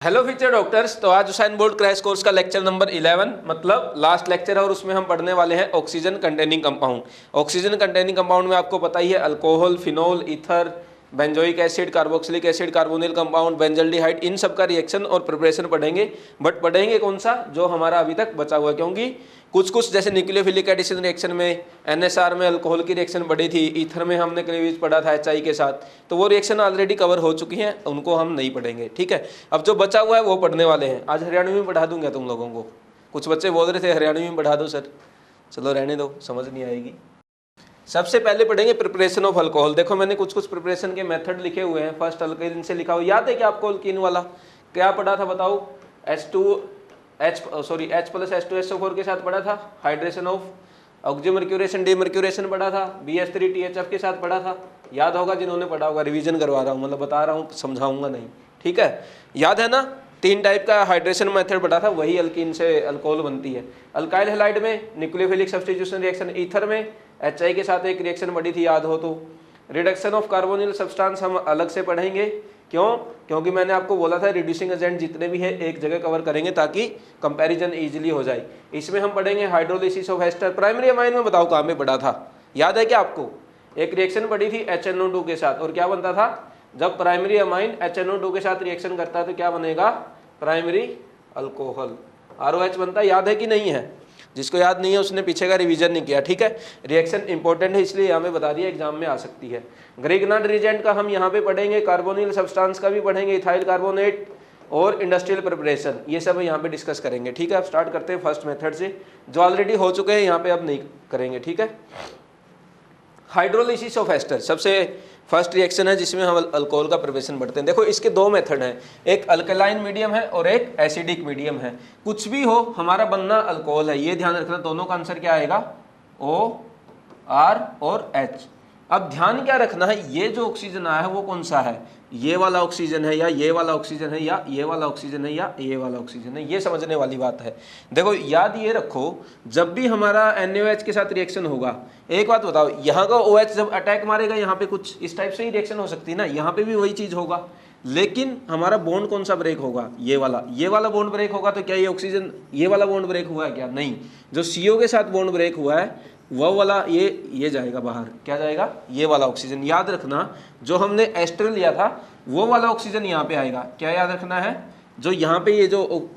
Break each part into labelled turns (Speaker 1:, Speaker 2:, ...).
Speaker 1: Hello future doctors. तो आज Usain Bolt crash course का लेक्चर नंबर 11 मतलब लास्ट लेक्चर है और उसमें हम पढ़ने वाले हैं oxygen containing compound. Oxygen containing compound में आपको पता ही है alcohol, phenol, ether, benzoic acid, carboxylic acid, carbonyl compound, benzaldehyde, इन सब का रिएक्शन और प्रिपरेशन पढ़ेंगे। बट पढ़ेंगे कौन सा, जो हमारा अभी तक बचा हुआ है, क्योंकि कुछ जैसे न्यूक्लियोफिलिक एडिशन रिएक्शन में, एनएसआर में अल्कोहल की रिएक्शन बढ़ी थी, ईथर में हमने क्लीवेज पढ़ा था एचआई के साथ, तो वो रिएक्शन ऑलरेडी कवर हो चुकी हैं, उनको हम नहीं पढ़ेंगे। ठीक है, अब जो बचा हुआ है वो पढ़ने वाले हैं। आज हरियाणवी में पढ़ा दूंगा तुम लोगों को। कुछ बच्चे बोल रहे थे हरियाणवी में पढ़ा दो सर, चलो रहने दो, समझ नहीं आएगी। सबसे पहले पढ़ेंगे प्रिपरेशन ऑफ अल्कोहल। देखो मैंने कुछ प्रिपरेशन के मेथड लिखे हुए हैं। फर्स्ट अल्काइन से लिखा हुआ, याद है क्या आपको अल्कीन वाला क्या पढ़ा था बताओ? H प्लस H2SO4 के साथ पढ़ा था, हाइड्रेशन ऑफ ऑक्सीमर्क्यूरेशन, डीमर्क्यूरेशन पढ़ा था, BH3THF के साथ पढ़ा था। याद होगा जिन्होंने पढ़ा होगा, रिवीजन करवा रहा हूँ, मतलब बता रहा हूँ, समझाऊंगा नहीं। ठीक है, याद है ना? 3 टाइप का हाइड्रेशन मेथड पढ़ा था, वही अल्कीन से अल्कोहल बनती है। अल्काइल हैलाइड में न्यूक्लियोफिलिक सब्स्टिट्यूशन रिएक्शन, ईथर में HI के साथ एक रिएक्शन बढ़ी थी, याद हो तो। रिडक्शन ऑफ कार्बोनिल सब्सटेंस हम अलग से पढ़ेंगे। क्यों? क्योंकि मैंने आपको बोला था रिड्यूसिंग एजेंट जितने भी है एक जगह कवर करेंगे ताकि कंपैरिजन इजीली हो जाए। इसमें हम पढ़ेंगे hydrolysis of ester. Primary amine में बताओ कहाँ पे पढ़ा था, याद है क्या आपको? एक रिएक्शन पड़ी थी HNO2 के साथ, और क्या बनता था? जब प्राइमरी अमाइन HNO2 के साथ रिएक्शन करता है तो क्या बनेगा? प्राइमरी अल्कोहल, ROH बनता है। याद है कि नहीं है? जिसको याद नहीं है उसने पीछे का रिवीजन नहीं किया। ठीक है, रिएक्शन इंपॉर्टेंट है इसलिए हमें बता दिया, एग्जाम में आ सकती है। ग्रिग्नार्ड रिएजेंट का हम यहाँ पे पढ़ेंगे, कार्बोनिल सब्सटेंस का भी पढ़ेंगे, इथाइल कार्बोनेट और इंडस्ट्रियल प्रिपरेशन, ये सब यहाँ पे डिस्कस करेंगे। ठीक है, अब स्टार्ट करते हैं फर्स्ट मेथड से, जो ऑलरेडी हो चुके हैं यहाँ पे, अब नहीं करेंगे। ठीक है, हाइड्रोलिसिस ऑफ एस्टर सबसे फर्स्ट रिएक्शन है जिसमें हम अल्कोहल का प्रिपरेशन बढ़ते हैं। देखो इसके 2 मेथड हैं, एक अल्कलाइन मीडियम है और एक एसिडिक मीडियम है। कुछ भी हो हमारा बनना अल्कोहल है, ये ध्यान रखना। दोनों का आंसर क्या आएगा? OR और H। अब ध्यान क्या रखना है, ये जो ऑक्सीजन आया है वो कौन सा है? ये वाला ऑक्सीजन है या ये वाला ऑक्सीजन है या ये वाला ऑक्सीजन है या ये वाला ऑक्सीजन है, ये समझने वाली बात है। देखो याद ये रखो, जब भी हमारा NaOH के साथ रिएक्शन होगा, एक बात बताओ, यहाँ का OH जब अटैक मारेगा यहाँ पे कुछ इस टाइप से ही रिएक्शन हो सकती है ना, यहाँ पे भी वही चीज होगा, लेकिन हमारा बॉन्ड कौन सा ब्रेक होगा? ये वाला बॉन्ड ब्रेक होगा। तो क्या ये ऑक्सीजन, ये वाला बॉन्ड ब्रेक हुआ है क्या? नहीं। जो CO के साथ बॉन्ड ब्रेक हुआ है वो वाला ये जाएगा बाहर, क्या जाएगा? ये वाला ऑक्सीजन। याद रखना, जो हमने एस्टर लिया था वो वाला ऑक्सीजन यहाँ पे आएगा। क्या याद रखना है? जो यहाँ पे ये जो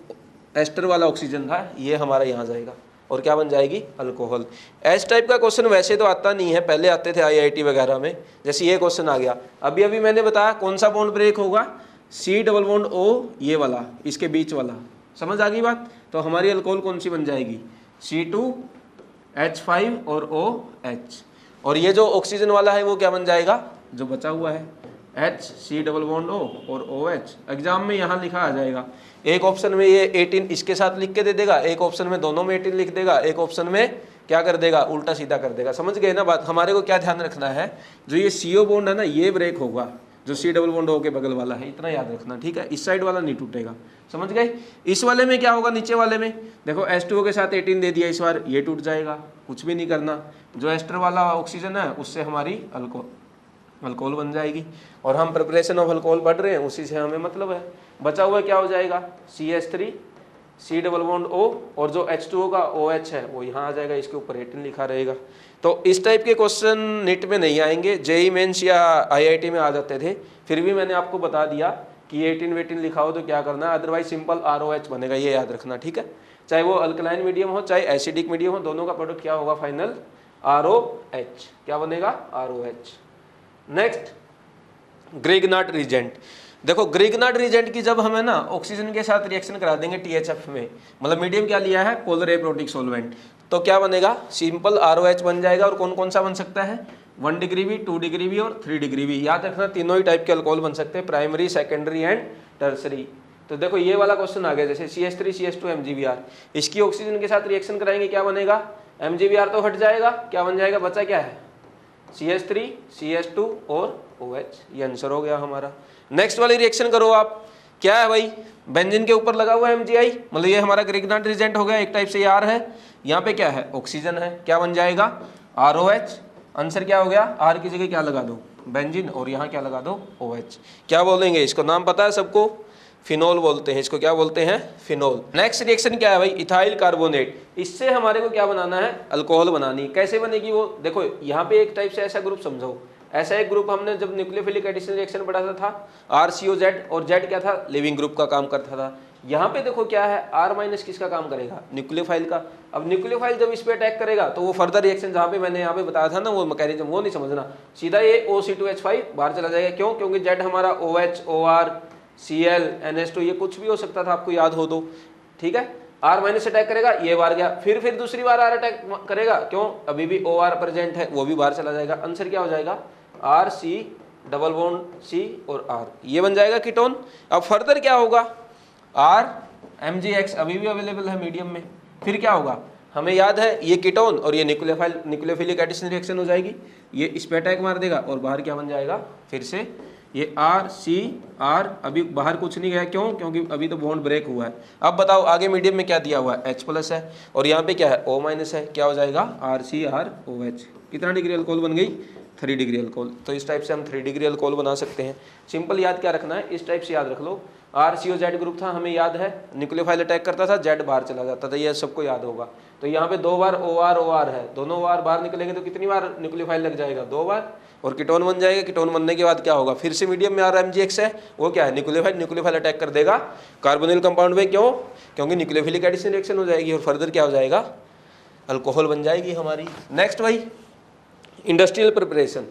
Speaker 1: एस्टर वाला ऑक्सीजन था ये हमारा यहाँ जाएगा और क्या बन जाएगी? अल्कोहल। एस टाइप का क्वेश्चन वैसे तो आता नहीं है, पहले आते थे IIT वगैरह में, जैसे ये क्वेश्चन आ गया। अभी मैंने बताया कौन सा बॉन्ड ब्रेक होगा? C डबल बॉन्ड O, ये वाला, इसके बीच वाला। समझ आ गई बात? तो हमारी अल्कोहल कौन सी बन जाएगी? C2H5 और OH। और ये जो ऑक्सीजन वाला है वो क्या बन जाएगा? जो बचा हुआ है HC डबल बॉन्ड O और OH। एग्जाम में यहाँ लिखा आ जाएगा, एक ऑप्शन में ये 18 इसके साथ लिख के दे देगा, एक ऑप्शन में दोनों में 18 लिख देगा, एक ऑप्शन में क्या कर देगा? उल्टा सीधा कर देगा। समझ गए ना बात? हमारे को क्या ध्यान रखना है, जो ये CO बॉन्ड है ना ये ब्रेक होगा, जो C डबल बॉन्ड O के बगल वाला है, इतना याद रखना। ठीक है, इस साइड वाला नहीं टूटेगा। समझ गए? इस वाले में क्या होगा? नीचे वाले में देखो H2O के साथ 18 दे दिया, इस बार ये टूट जाएगा, कुछ भी नहीं करना। जो एस्टर वाला ऑक्सीजन है उससे हमारी अल्कोहल बन जाएगी। और हम प्रिपरेशन ऑफ अल्कोहल पढ़ रहे हैं, उसी से हमें मतलब है। बचा हुआ क्या हो जाएगा? CH3 C double bond O और जो H2O का OH है वो यहाँ आ जाएगा, इसके ऊपर 18 लिखा रहेगा। तो इस टाइप के क्वेश्चन नीट में नहीं आएंगे, JEE मेंस या IIT में आ जाते थे, फिर भी मैंने आपको बता दिया कि 18 लिखा हो तो क्या करना है, अदरवाइज सिंपल ROH बनेगा, ये याद रखना। ठीक है, चाहे वो अल्कलाइन मीडियम हो चाहे एसिडिक मीडियम हो, दोनों का प्रोडक्ट क्या होगा? Final ROH। क्या बनेगा? ROH। Next, Grignard reagent. देखो ग्रिग्नार्ड रिएजेंट की जब हमें ना ऑक्सीजन के साथ रिएक्शन करा देंगे THF में, मतलब मीडियम क्या लिया है? पोलर एप्रोटिक सॉल्वेंट, तो क्या बनेगा? सिंपल ROH बन जाएगा। और कौन कौन सा बन सकता है? 1 डिग्री भी, 2 डिग्री भी और 3 डिग्री भी। याद रखना तीनों ही टाइप के अल्कोहल बन सकते हैं, प्राइमरी, सेकेंडरी एंड टर्सरी। तो देखो ये वाला क्वेश्चन आ गया, जैसे CH3 CH2 MgBr, इसकी ऑक्सीजन के साथ रिएक्शन कराएंगे, क्या बनेगा? MgBr तो हट जाएगा, क्या बन जाएगा? बचा क्या है? CH3 CH2 और OH, ये आंसर हो गया हमारा। नेक्स्ट वाली रिएक्शन करो आप, क्या है भाई? बेंजीन के ऊपर लगा हुआ है MgI, मतलब ये हमारा ग्रिग्नार्ड रिएजेंट हो गया, एक टाइप से R है, यहाँ पे क्या है? ऑक्सीजन है, क्या बन जाएगा? ROH। आंसर क्या हो गया? R की जगह क्या लगा दो? बेंजीन, और यहाँ क्या लगा दो? OH। क्या बोलेंगे इसको? नाम पता है सबको? फिनोल बोलते हैं इसको। क्या बोलते हैं? फिनोल। नेक्स्ट रिएक्शन क्या है भाई? Ethyl carbonate. इससे हमारे को क्या बनाना है? अल्कोहल बनानी। कैसे बनेगी वो? देखो यहाँ पे एक टाइप से ऐसा ग्रुप समझो, ऐसा एक ग्रुप हमने जब न्यूक्लियोफिलिक एडिशन रिएक्शन पढ़ा था RCOZ, और Z क्या था? लिविंग ग्रुप का काम करता था। यहाँ पे देखो क्या है, R- किसका काम करेगा? न्यूक्लियोफाइल का। अब न्यूक्लियोफाइल जब इस पे अटैक करेगा तो वो फर्दर रिएक्शन जहाँ पे मैंने यहाँ पे बताया था ना वो मैकेनिज्म, वो नहीं समझना, सीधा ये OC2H5 बाहर चला जाएगा। क्यों? क्योंकि Z हमारा OH, OR, Cl, NH2 ये कुछ भी हो सकता था, आपको याद हो तो, ठीक है। R- अटैक करेगा, ये बाहर गया, फिर दूसरी बार R अटैक करेगा, क्यों? अभी भी OR प्रेजेंट है, वो भी बाहर चला जाएगा। आंसर क्या हो जाएगा? RC डबल बॉन्ड C और R, ये बन जाएगा कीटोन। अब फर्दर क्या होगा? RMgX अभी भी अवेलेबल है मीडियम में, फिर क्या होगा? हमें याद है ये कीटोन और ये न्यूक्लियोफिलिक एडिशन रिएक्शन हो जाएगी, ये इस पे अटैक मार देगा और बाहर क्या बन जाएगा? फिर से ये RCR, अभी बाहर कुछ नहीं गया, क्यों? क्योंकि अभी तो बॉन्ड ब्रेक हुआ है। अब बताओ आगे मीडियम में क्या दिया हुआ है? H+ है और यहाँ पे क्या है? O- है। क्या हो जाएगा? RCrOH। कितना डिग्री अल्कोहल बन गई? 3 डिग्री अल्कोहल। तो इस टाइप से हम 3 डिग्री अल्कोहल बना सकते हैं। सिंपल याद क्या रखना है, इस टाइप से याद रख लो। RCOZ ग्रुप था, हमें याद है, न्यूक्लियोफाइल अटैक करता था, Z बाहर चला जाता था, ये सबको याद होगा। तो यहाँ पे 2 बार OR है, दोनों बार बाहर निकलेंगे तो कितनी बार न्यूक्लियोफाइल लग जाएगा? 2 बार, और कीटोन बन जाएगा। कीटोन बनने के बाद क्या होगा? फिर से मीडियम में RMgX है, वो क्या है? न्यूक्लियोफाइल अटैक कर देगा कार्बोनिल कंपाउंड में। क्यों? क्योंकि न्यूक्लियोफिलिक एडिशन रिएक्शन हो जाएगी और फर्दर क्या हो जाएगा? अल्कोहल बन जाएगी हमारी। नेक्स्ट भाई, इंडस्ट्रियल प्रिपरेशन।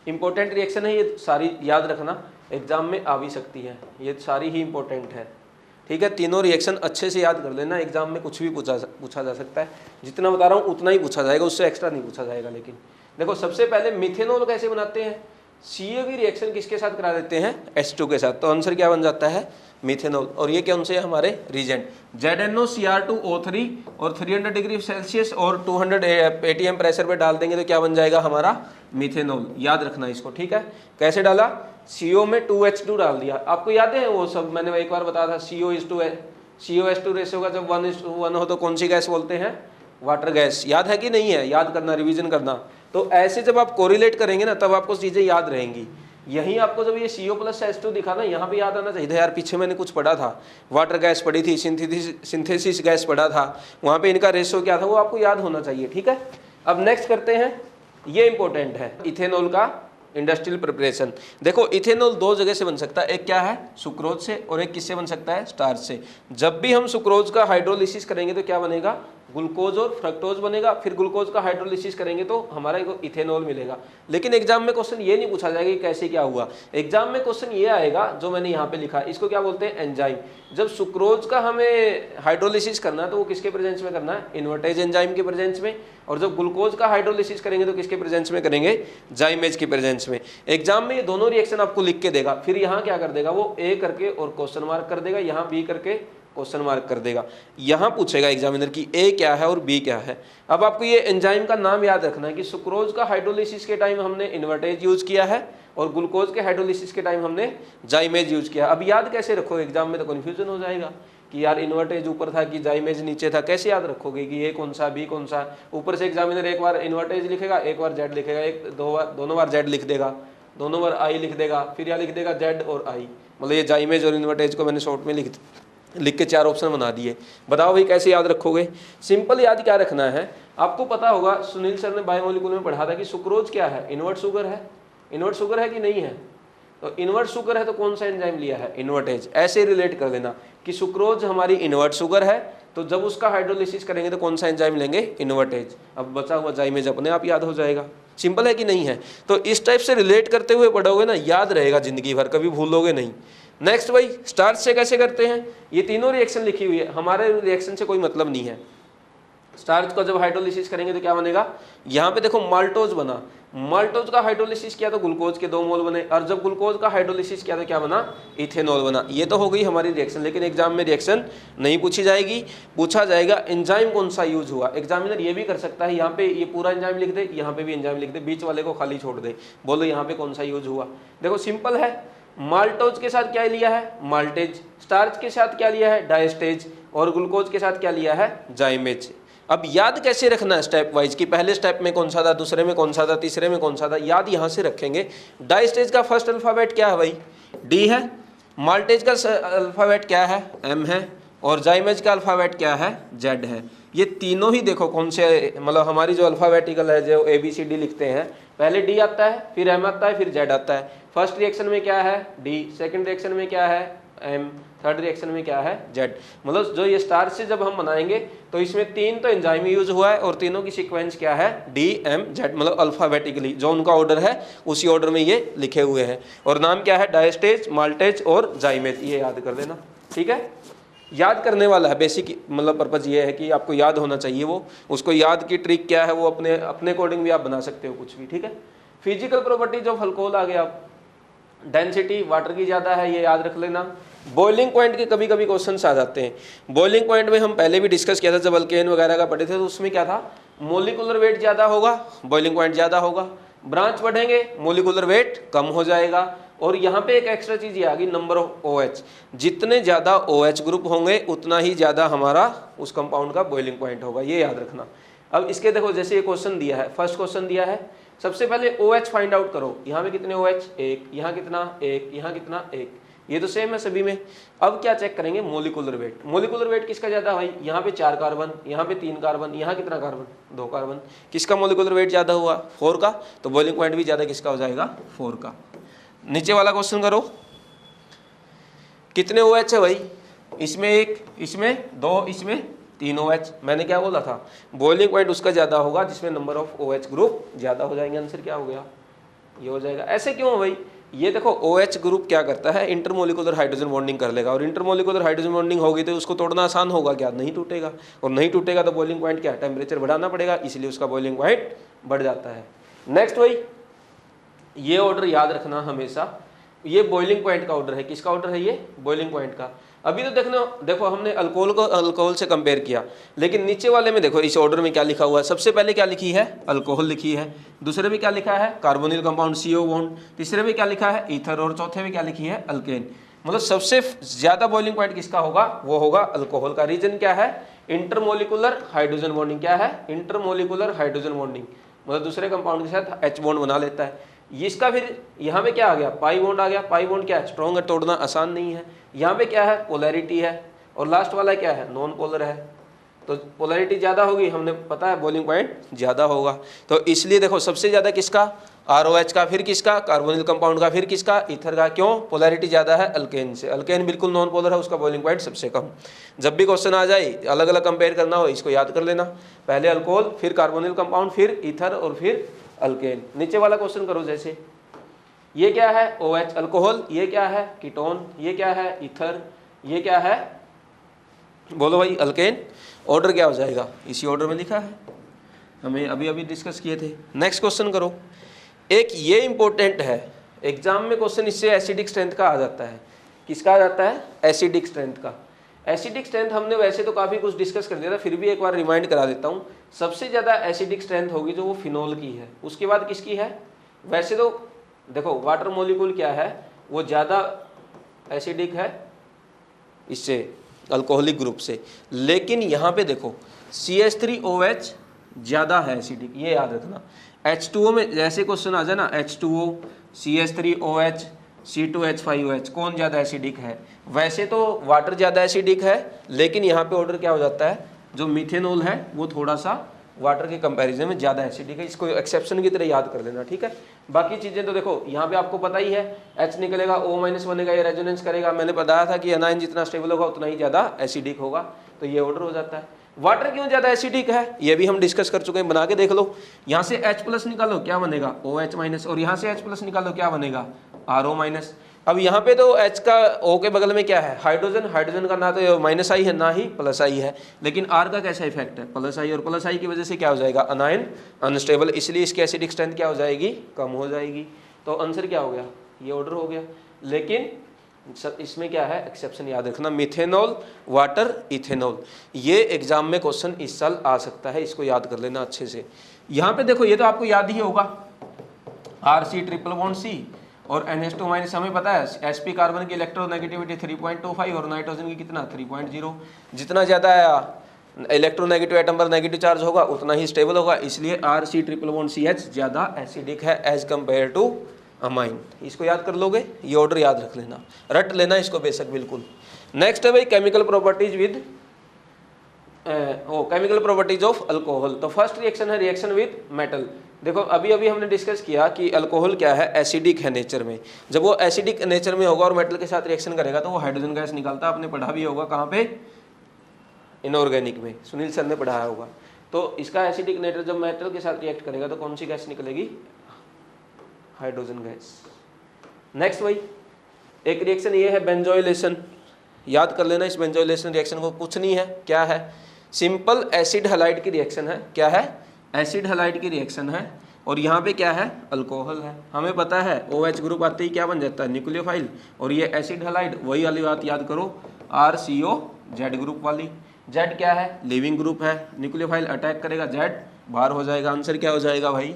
Speaker 1: इंपॉर्टेंट रिएक्शन है ये, सारी याद रखना, एग्जाम में आ भी सकती है, ये सारी ही इंपॉर्टेंट है, ठीक है। तीनों रिएक्शन अच्छे से याद कर लेना, एग्जाम में कुछ भी पूछा जा सकता है। जितना बता रहा हूँ उतना ही पूछा जाएगा, उससे एक्स्ट्रा नहीं पूछा जाएगा। लेकिन देखो सबसे पहले मिथेनॉल कैसे बनाते हैं? CO की रिएक्शन किसके साथ करा देते हैं? H2 के साथ। तो आंसर क्या बन जाता है? मिथेनॉल। और ये कौन से हमारे रीजेंट? ZnOCr2O3 और 300 डिग्री सेल्सियस और 200 atm प्रेशर पे डाल देंगे तो क्या बन जाएगा हमारा? मिथेनॉल। याद रखना इसको, ठीक है। कैसे डाला? CO में 2H2 डाल दिया। आपको याद है वो सब, मैंने एक बार बताया था, CO:2 रेशियो का जब 1:1 हो तो कौन सी गैस बोलते हैं? Water gas. याद है कि नहीं है? याद करना, रिवीजन करना। तो ऐसे जब आप कोरिलेट करेंगे ना तब आपको चीजें याद रहेंगी। यहीं आपको जब ये CO+H2 दिखा ना, यहाँ पे याद आना चाहिए था यार, पीछे मैंने कुछ पढ़ा था, वाटर गैस पढ़ी थी, सिंथेसिस गैस पढ़ा था, वहाँ पे इनका रेशियो क्या था वो आपको याद होना चाहिए, ठीक है। अब नेक्स्ट करते हैं, ये इंपॉर्टेंट है, इथेनॉल का इंडस्ट्रियल प्रिपरेशन। देखो इथेनॉल 2 जगह से बन सकता है, एक क्या है? सुक्रोज से, और एक किससे बन सकता है? स्टार्च से। जब भी हम सुक्रोज का हाइड्रोलिसिस करेंगे तो क्या बनेगा? ग्लूकोज और फ्रक्टोज बनेगा। फिर ग्लूकोज का हाइड्रोलिसिस करेंगे तो हमारा इथेनॉल मिलेगा। लेकिन एग्जाम में क्वेश्चन ये नहीं पूछा जाएगा कि कैसे क्या हुआ। एग्जाम में क्वेश्चन ये आएगा जो मैंने यहाँ पे लिखा, इसको क्या बोलते हैं? एंजाइम। जब सुक्रोज का हमें हाइड्रोलिसिस करना है तो वो किसके प्रेजेंस में करना है? इन्वर्टेज एंजाइम के प्रेजेंस में। और जब ग्लूकोज का हाइड्रोलिसिस करेंगे तो किसके प्रेजेंस में करेंगे? जाइमेज के प्रेजेंस में। एग्जाम में ये दोनों रिएक्शन आपको लिख के देगा, फिर यहाँ क्या कर देगा वो? A करके और क्वेश्चन मार्क कर देगा, यहाँ B करके क्वेश्चन मार्क कर देगा। यहाँ पूछेगा एग्जामिनर की A क्या है और B क्या है। अब आपको ये एंजाइम का नाम याद रखना है कि सुक्रोज का हाइड्रोलिसिस के टाइम हमने इन्वर्टेज यूज किया है और ग्लूकोज के हाइड्रोलिसिस के टाइम हमने जाइमेज यूज किया। अब याद कैसे रखो? एग्जाम में तो कन्फ्यूजन हो जाएगा कि यार इन्वर्टेज ऊपर था कि जाइमेज नीचे था, कैसे याद रखोगे कि A कौन सा B कौन सा? ऊपर से एग्जामिनर एक बार इन्वर्टेज लिखेगा, एक बार Z लिखेगा, दोनों बार Z लिख देगा, दोनों बार I लिख देगा, फिर या लिख देगा Z और I। मतलब ये जाइमेज और इन्वर्टेज को मैंने शॉर्ट में लिख के 4 ऑप्शन बना दिए। बताओ भाई कैसे याद रखोगे? सिंपल याद क्या रखना है, आपको पता होगा, सुनील सर ने बायोमोलिकुलर में पढ़ा था कि सुक्रोज क्या है? इन्वर्ट शुगर है। इन्वर्ट शुगर है कि नहीं है? तो इन्वर्ट शुगर है तो कौन सा एंजाइम लिया है? इन्वर्टेज। ऐसे रिलेट कर देना कि सुक्रोज हमारी इन्वर्ट शुगर है तो जब उसका हाइड्रोलिसिस करेंगे तो कौन सा एंजाइम लेंगे? इन्वर्टेज। अब बचा हुआ जाइमेज अपने आप याद हो जाएगा। सिंपल है कि नहीं है? तो इस टाइप से रिलेट करते हुए पढ़ोगे ना, याद रहेगा जिंदगी भर, कभी भूलोगे नहीं। नेक्स्ट भाई, स्टार्च से कैसे करते हैं? ये तीनों रिएक्शन लिखी हुई है, हमारे रिएक्शन से कोई मतलब नहीं है। स्टार्च को जब हाइड्रोलिसिस करेंगे तो क्या बनेगा? यहाँ पे देखो माल्टोज बना, माल्टोज का हाइड्रोलिसिस किया तो ग्लूकोज के 2 मोल बने, और जब ग्लूकोज का हाइड्रोलिसिस किया तो क्या बना? इथेनॉल बना। ये तो हो गई हमारी रिएक्शन, लेकिन एग्जाम में रिएक्शन नहीं पूछी जाएगी। पूछा जाएगा एंजाइम कौन सा यूज हुआ। एग्जामिनर ये भी कर सकता है, यहाँ पे ये पूरा एंजाइम लिख दे, यहाँ पे भी एंजाइम लिख दे, बीच वाले को खाली छोड़ दे, बोलो यहाँ पे कौन सा यूज हुआ। देखो सिंपल है, माल्टोज के साथ क्या लिया है? माल्टेज। स्टार्च के साथ क्या लिया है? डायस्टेज। और ग्लूकोज के साथ क्या लिया है? जाइमेज। अब याद कैसे रखना है? स्टेप वाइज कि पहले स्टेप में कौन सा था, दूसरे में कौन सा था, तीसरे में कौन सा था, याद यहाँ से रखेंगे। डायस्टेज का फर्स्ट अल्फाबेट क्या है भाई? D है। माल्टेज का अल्फ़ाबेट क्या है, M है, और जाइमेज का अल्फ़ाबेट क्या है, Z है। ये तीनों ही देखो कौन से, मतलब हमारी जो अल्फ़ाबेटिकल है, जो ABCD लिखते हैं, पहले D आता है, फिर M आता है, फिर Z आता है। फर्स्ट रिएक्शन में क्या है D, सेकंड रिएक्शन में क्या है M, थर्ड रिएक्शन में क्या है Z। मतलब जो ये स्टार से जब हम बनाएंगे तो इसमें तीन तो एंजाइम यूज हुआ है और तीनों की सीक्वेंस क्या है D M Z, मतलब अल्फ़ाबेटिकली जो उनका ऑर्डर है उसी ऑर्डर में ये लिखे हुए हैं। और नाम क्या है, डायस्टेज, माल्टेज और जाइमेज, ये याद कर लेना, ठीक है। याद करने वाला है, बेसिक मतलब पर्पज़ ये है कि आपको याद होना चाहिए वो, उसको याद की ट्रिक क्या है वो अपने अकॉर्डिंग भी आप बना सकते हो कुछ भी, ठीक है। फिजिकल प्रॉपर्टीज ऑफ अल्कोहल आ गया, डेंसिटी वाटर की ज़्यादा है, ये याद रख लेना। बॉइलिंग पॉइंट के कभी कभी क्वेश्चंस आ जाते हैं। बॉइलिंग पॉइंट में हम पहले भी डिस्कस किया था जब अल्केन वगैरह का पढ़े थे, तो उसमें क्या था, मोलिकुलर वेट ज़्यादा होगा, बॉइलिंग पॉइंट ज़्यादा होगा। ब्रांच बढ़ेंगे, मोलिकुलर वेट कम हो जाएगा। और यहाँ पे एक एक्स्ट्रा चीज़ ये आ गई, नंबर ऑफ OH, जितने ज़्यादा OH ग्रुप होंगे उतना ही ज़्यादा हमारा उस कंपाउंड का बॉइलिंग पॉइंट होगा, ये याद रखना। अब इसके देखो, जैसे ये क्वेश्चन दिया है, फर्स्ट क्वेश्चन दिया है, सबसे पहले OH फाइंड आउट करो। यहाँ पे कितने OH, एक, यहाँ कितना, एक, यहाँ कितना, एक, ये तो सेम है सभी में। अब क्या चेक करेंगे, मोलिकुलर वेट। मोलिकुलर वेट किसका ज़्यादा भाई, यहाँ पे 4 कार्बन, यहाँ पे 3 कार्बन, यहाँ कितना कार्बन, 2 कार्बन, किसका मोलिकुलर वेट ज़्यादा हुआ, 4 का, तो बॉइलिंग पॉइंट भी ज़्यादा किसका हो जाएगा, 4 का। नीचे वाला क्वेश्चन करो, कितने OH है भाई, इसमें 1, इसमें 2, इसमें 3 OH। मैंने क्या बोला था, बॉइलिंग पॉइंट उसका ज़्यादा होगा जिसमें नंबर ऑफ OH ग्रुप ज़्यादा हो जाएंगे। आंसर क्या हो गया, ये हो जाएगा। ऐसे क्यों भाई, ये देखो OH ग्रुप क्या करता है, इंटरमोलिकुलर हाइड्रोजन बॉन्डिंग कर लेगा, और इंटरमोलिकुलर हाइड्रोजन बॉन्डिंग होगी तो उसको तोड़ना आसान होगा क्या, नहीं टूटेगा, और नहीं टूटेगा तो बॉइलिंग पॉइंट क्या, टेम्परेचर बढ़ाना पड़ेगा, इसलिए उसका बॉइलिंग पॉइंट बढ़ जाता है। नेक्स्ट भाई, ये ऑर्डर याद रखना हमेशा, ये बॉइलिंग पॉइंट का ऑर्डर है, किसका ऑर्डर है ये, बॉइलिंग पॉइंट का। अभी तो देखो हमने अल्कोहल को अल्कोहल से कंपेयर किया, लेकिन नीचे वाले में देखो इस ऑर्डर में क्या लिखा हुआ है। सबसे पहले क्या लिखी है, अल्कोहल लिखी है, दूसरे में क्या लिखा है, कार्बोनिल कंपाउंड CO बॉन्ड, तीसरे में क्या लिखा है, ईथर, और चौथे में क्या लिखी है, अल्केन। मतलब सबसे ज्यादा बॉइलिंग पॉइंट किसका होगा, वो होगा अल्कोहल का। रीजन क्या है, इंटरमोलिकुलर हाइड्रोजन बॉन्डिंग। क्या है, इंटरमोलिकुलर हाइड्रोजन बॉन्डिंग, मतलब दूसरे कंपाउंड के साथ H बॉन्ड बना लेता है। इसका फिर यहाँ पे क्या आ गया, पाई बॉन्ड आ गया। पाई बॉन्ड क्या है, स्ट्रॉन्ग है, तोड़ना आसान नहीं है। यहाँ पे क्या है, पोलैरिटी है, और लास्ट वाला क्या है, नॉन पोलर है। तो पोलैरिटी ज़्यादा होगी, हमने पता है बॉइलिंग पॉइंट ज़्यादा होगा। तो इसलिए देखो सबसे ज़्यादा किसका, ROH का, फिर किसका, कार्बोनिल कंपाउंड का, फिर किसका, ईथर का। क्यों, पोलैरिटी ज़्यादा है अल्केन से। अल्केन बिल्कुल नॉन पोलर है, उसका बॉइलिंग पॉइंट सबसे कम। जब भी क्वेश्चन आ जाए अलग अलग कंपेयर करना हो, इसको याद कर लेना, पहले अल्कोहल, फिर कार्बोनिल कंपाउंड, फिर ईथर, और फिर अल्केन। नीचे वाला क्वेश्चन करो, जैसे ये क्या है, OH अल्कोहल, ये क्या है, कीटोन, ये क्या है, ईथर, ये क्या है, बोलो भाई, अल्केन। ऑर्डर क्या हो जाएगा, इसी ऑर्डर में लिखा है, हमें अभी अभी डिस्कस किए थे। नेक्स्ट क्वेश्चन करो, एक ये इंपॉर्टेंट है, एग्जाम में क्वेश्चन इससे एसिडिक स्ट्रेंथ का आ जाता है। किसका आ जाता है, एसिडिक स्ट्रेंथ का। एसिडिक स्ट्रेंथ हमने वैसे तो काफ़ी कुछ डिस्कस कर दिया था, फिर भी एक बार रिमाइंड करा देता हूँ। सबसे ज़्यादा एसिडिक स्ट्रेंथ होगी जो वो फिनोल की है, उसके बाद किसकी है। वैसे तो देखो वाटर मॉलिक्यूल क्या है, वो ज़्यादा एसिडिक है इससे, अल्कोहलिक ग्रुप से, लेकिन यहाँ पे देखो CH3OH ज़्यादा है एसिडिक, ये याद रखना। H2O में जैसे क्वेश्चन आ जाए ना, H2O, CH3OH, C2H5OH, कौन ज़्यादा एसिडिक है। वैसे तो वाटर ज़्यादा एसिडिक है, लेकिन यहाँ पे ऑर्डर क्या हो जाता है, जो मीथेनॉल है वो थोड़ा सा वाटर के कंपैरिजन में ज़्यादा एसिडिक है। इसको एक्सेप्शन की तरह याद कर लेना, ठीक है। बाकी चीज़ें तो देखो यहाँ पे आपको पता ही है, H निकलेगा, O- बनेगा, ये रेजोनेंस करेगा। मैंने बताया था कि एनायन जितना स्टेबल होगा उतना ही ज़्यादा एसिडिक होगा, तो ये ऑर्डर हो जाता है। वाटर क्यों ज़्यादा एसिडिक है, ये भी हम डिस्कस कर चुके हैं, बना के देख लो। यहाँ से H+ निकालो, क्या बनेगा, OH-, और यहाँ से H+ निकालो, क्या बनेगा, RO-। अब यहाँ पे तो H का O के बगल में क्या है, हाइड्रोजन। हाइड्रोजन का ना तो -I है ना ही +I है, लेकिन R का कैसा इफेक्ट है, +I, और +I की वजह से क्या हो जाएगा, अनायन, अनस्टेबल, इसलिए इसकी एसिडिक स्ट्रेंथ क्या हो जाएगी, कम हो जाएगी। तो आंसर क्या हो गया, ये ऑर्डर हो गया। लेकिन इसमें क्या है, एक्सेप्शन याद रखना, मिथेनॉल, वाटर, इथेनॉल। ये एग्जाम में क्वेश्चन इस साल आ सकता है, इसको याद कर लेना अच्छे से। यहाँ पे देखो ये तो आपको याद ही होगा, RC≡C और NH2- हमें पता है sp कार्बन की इलेक्ट्रोनेगेटिविटी 3.25 और नाइट्रोजन की कितना 3.0। जितना ज़्यादा इलेक्ट्रोनेगेटिव एटम पर नेगेटिव चार्ज होगा उतना ही स्टेबल होगा, इसलिए RC≡CH ज़्यादा एसिडिक है एज कम्पेयर टू अमाइन। इसको याद कर लोगे, ये ऑर्डर याद रख लेना, रट लेना इसको बेशक बिल्कुल। नेक्स्ट है भाई chemical properties with chemical properties of alcohol. तो फर्स्ट रिएक्शन है रिएक्शन विद मेटल। देखो अभी अभी हमने डिस्कस किया कि अल्कोहल क्या है, एसिडिक है नेचर में। जब वो एसिडिक नेचर में होगा और मेटल के साथ रिएक्शन करेगा तो वो हाइड्रोजन गैस निकालता है। आपने पढ़ा भी होगा कहाँ पे, इनऑर्गेनिक में, सुनील सर ने पढ़ाया होगा। तो इसका एसिडिक नेचर जब मेटल के साथ रिएक्ट करेगा तो कौन सी गैस निकलेगी, हाइड्रोजन गैस। नेक्स्ट भाई एक रिएक्शन ये है बेंजोइलेशन, याद कर लेना इस बेंजोइलेशन रिएक्शन को, कुछ नहीं है, क्या है, सिंपल एसिड हैलाइड की रिएक्शन है। क्या है, एसिड हैलाइड की रिएक्शन है। और यहाँ पे क्या है, अल्कोहल है। हमें पता है OH ग्रुप आते ही क्या बन जाता है, न्यूक्लियोफाइल। और ये एसिड हैलाइड, वही वाली बात याद करो, RCOZ ग्रुप वाली। Z क्या है, लिविंग ग्रुप है, न्यूक्लियोफाइल अटैक करेगा, Z बाहर हो जाएगा। आंसर क्या हो जाएगा भाई,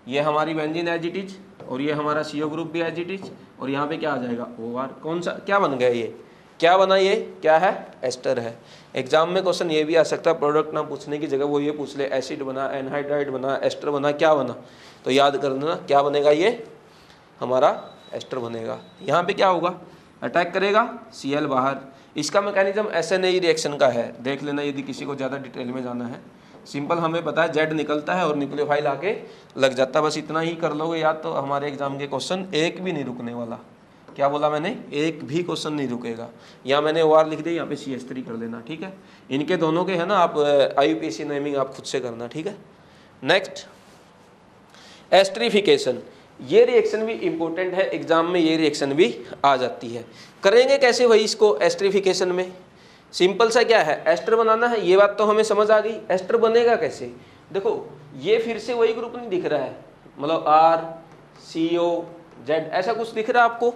Speaker 1: ये हमारी बेंजीन एज इट इज और ये हमारा CO ग्रुप भी एज इट इज, और यहाँ पे क्या आ जाएगा OR। कौन सा, क्या बन गया ये, क्या बना, ये क्या है, एस्टर है। एग्जाम में क्वेश्चन ये भी आ सकता है, प्रोडक्ट ना पूछने की जगह वो ये पूछ ले एसिड बना, एनहाइड्राइड बना, एस्टर बना, क्या बना, तो याद कर लेना क्या बनेगा, ये हमारा एस्टर बनेगा। यहाँ पे क्या होगा, अटैक करेगा, Cl बाहर। इसका मैकेनिज्म SNA रिएक्शन का है, देख लेना यदि किसी को ज़्यादा डिटेल में जाना है। सिंपल हमें पता है Z निकलता है और न्यूक्लियोफाइल आके लग जाता है, बस इतना ही कर लोगे याद, तो हमारे एग्जाम के क्वेश्चन एक भी नहीं रुकने वाला। क्या बोला मैंने, एक भी क्वेश्चन नहीं रुकेगा। यहाँ मैंने OR लिख दिया, यहाँ पे CH3 कर लेना, ठीक है। इनके दोनों के है ना, आप IUPAC नेमिंग आप खुद से करना, ठीक है। नेक्स्ट एस्ट्रिफिकेशन, ये रिएक्शन भी इंपॉर्टेंट है, एग्जाम में ये रिएक्शन भी आ जाती है। करेंगे कैसे भाई इसको एस्ट्रिफिकेशन में, सिंपल सा क्या है, एस्टर बनाना है, ये बात तो हमें समझ आ गई। एस्टर बनेगा कैसे, देखो ये फिर से वही ग्रुप नहीं दिख रहा है, मतलब RCOZ ऐसा कुछ दिख रहा है आपको,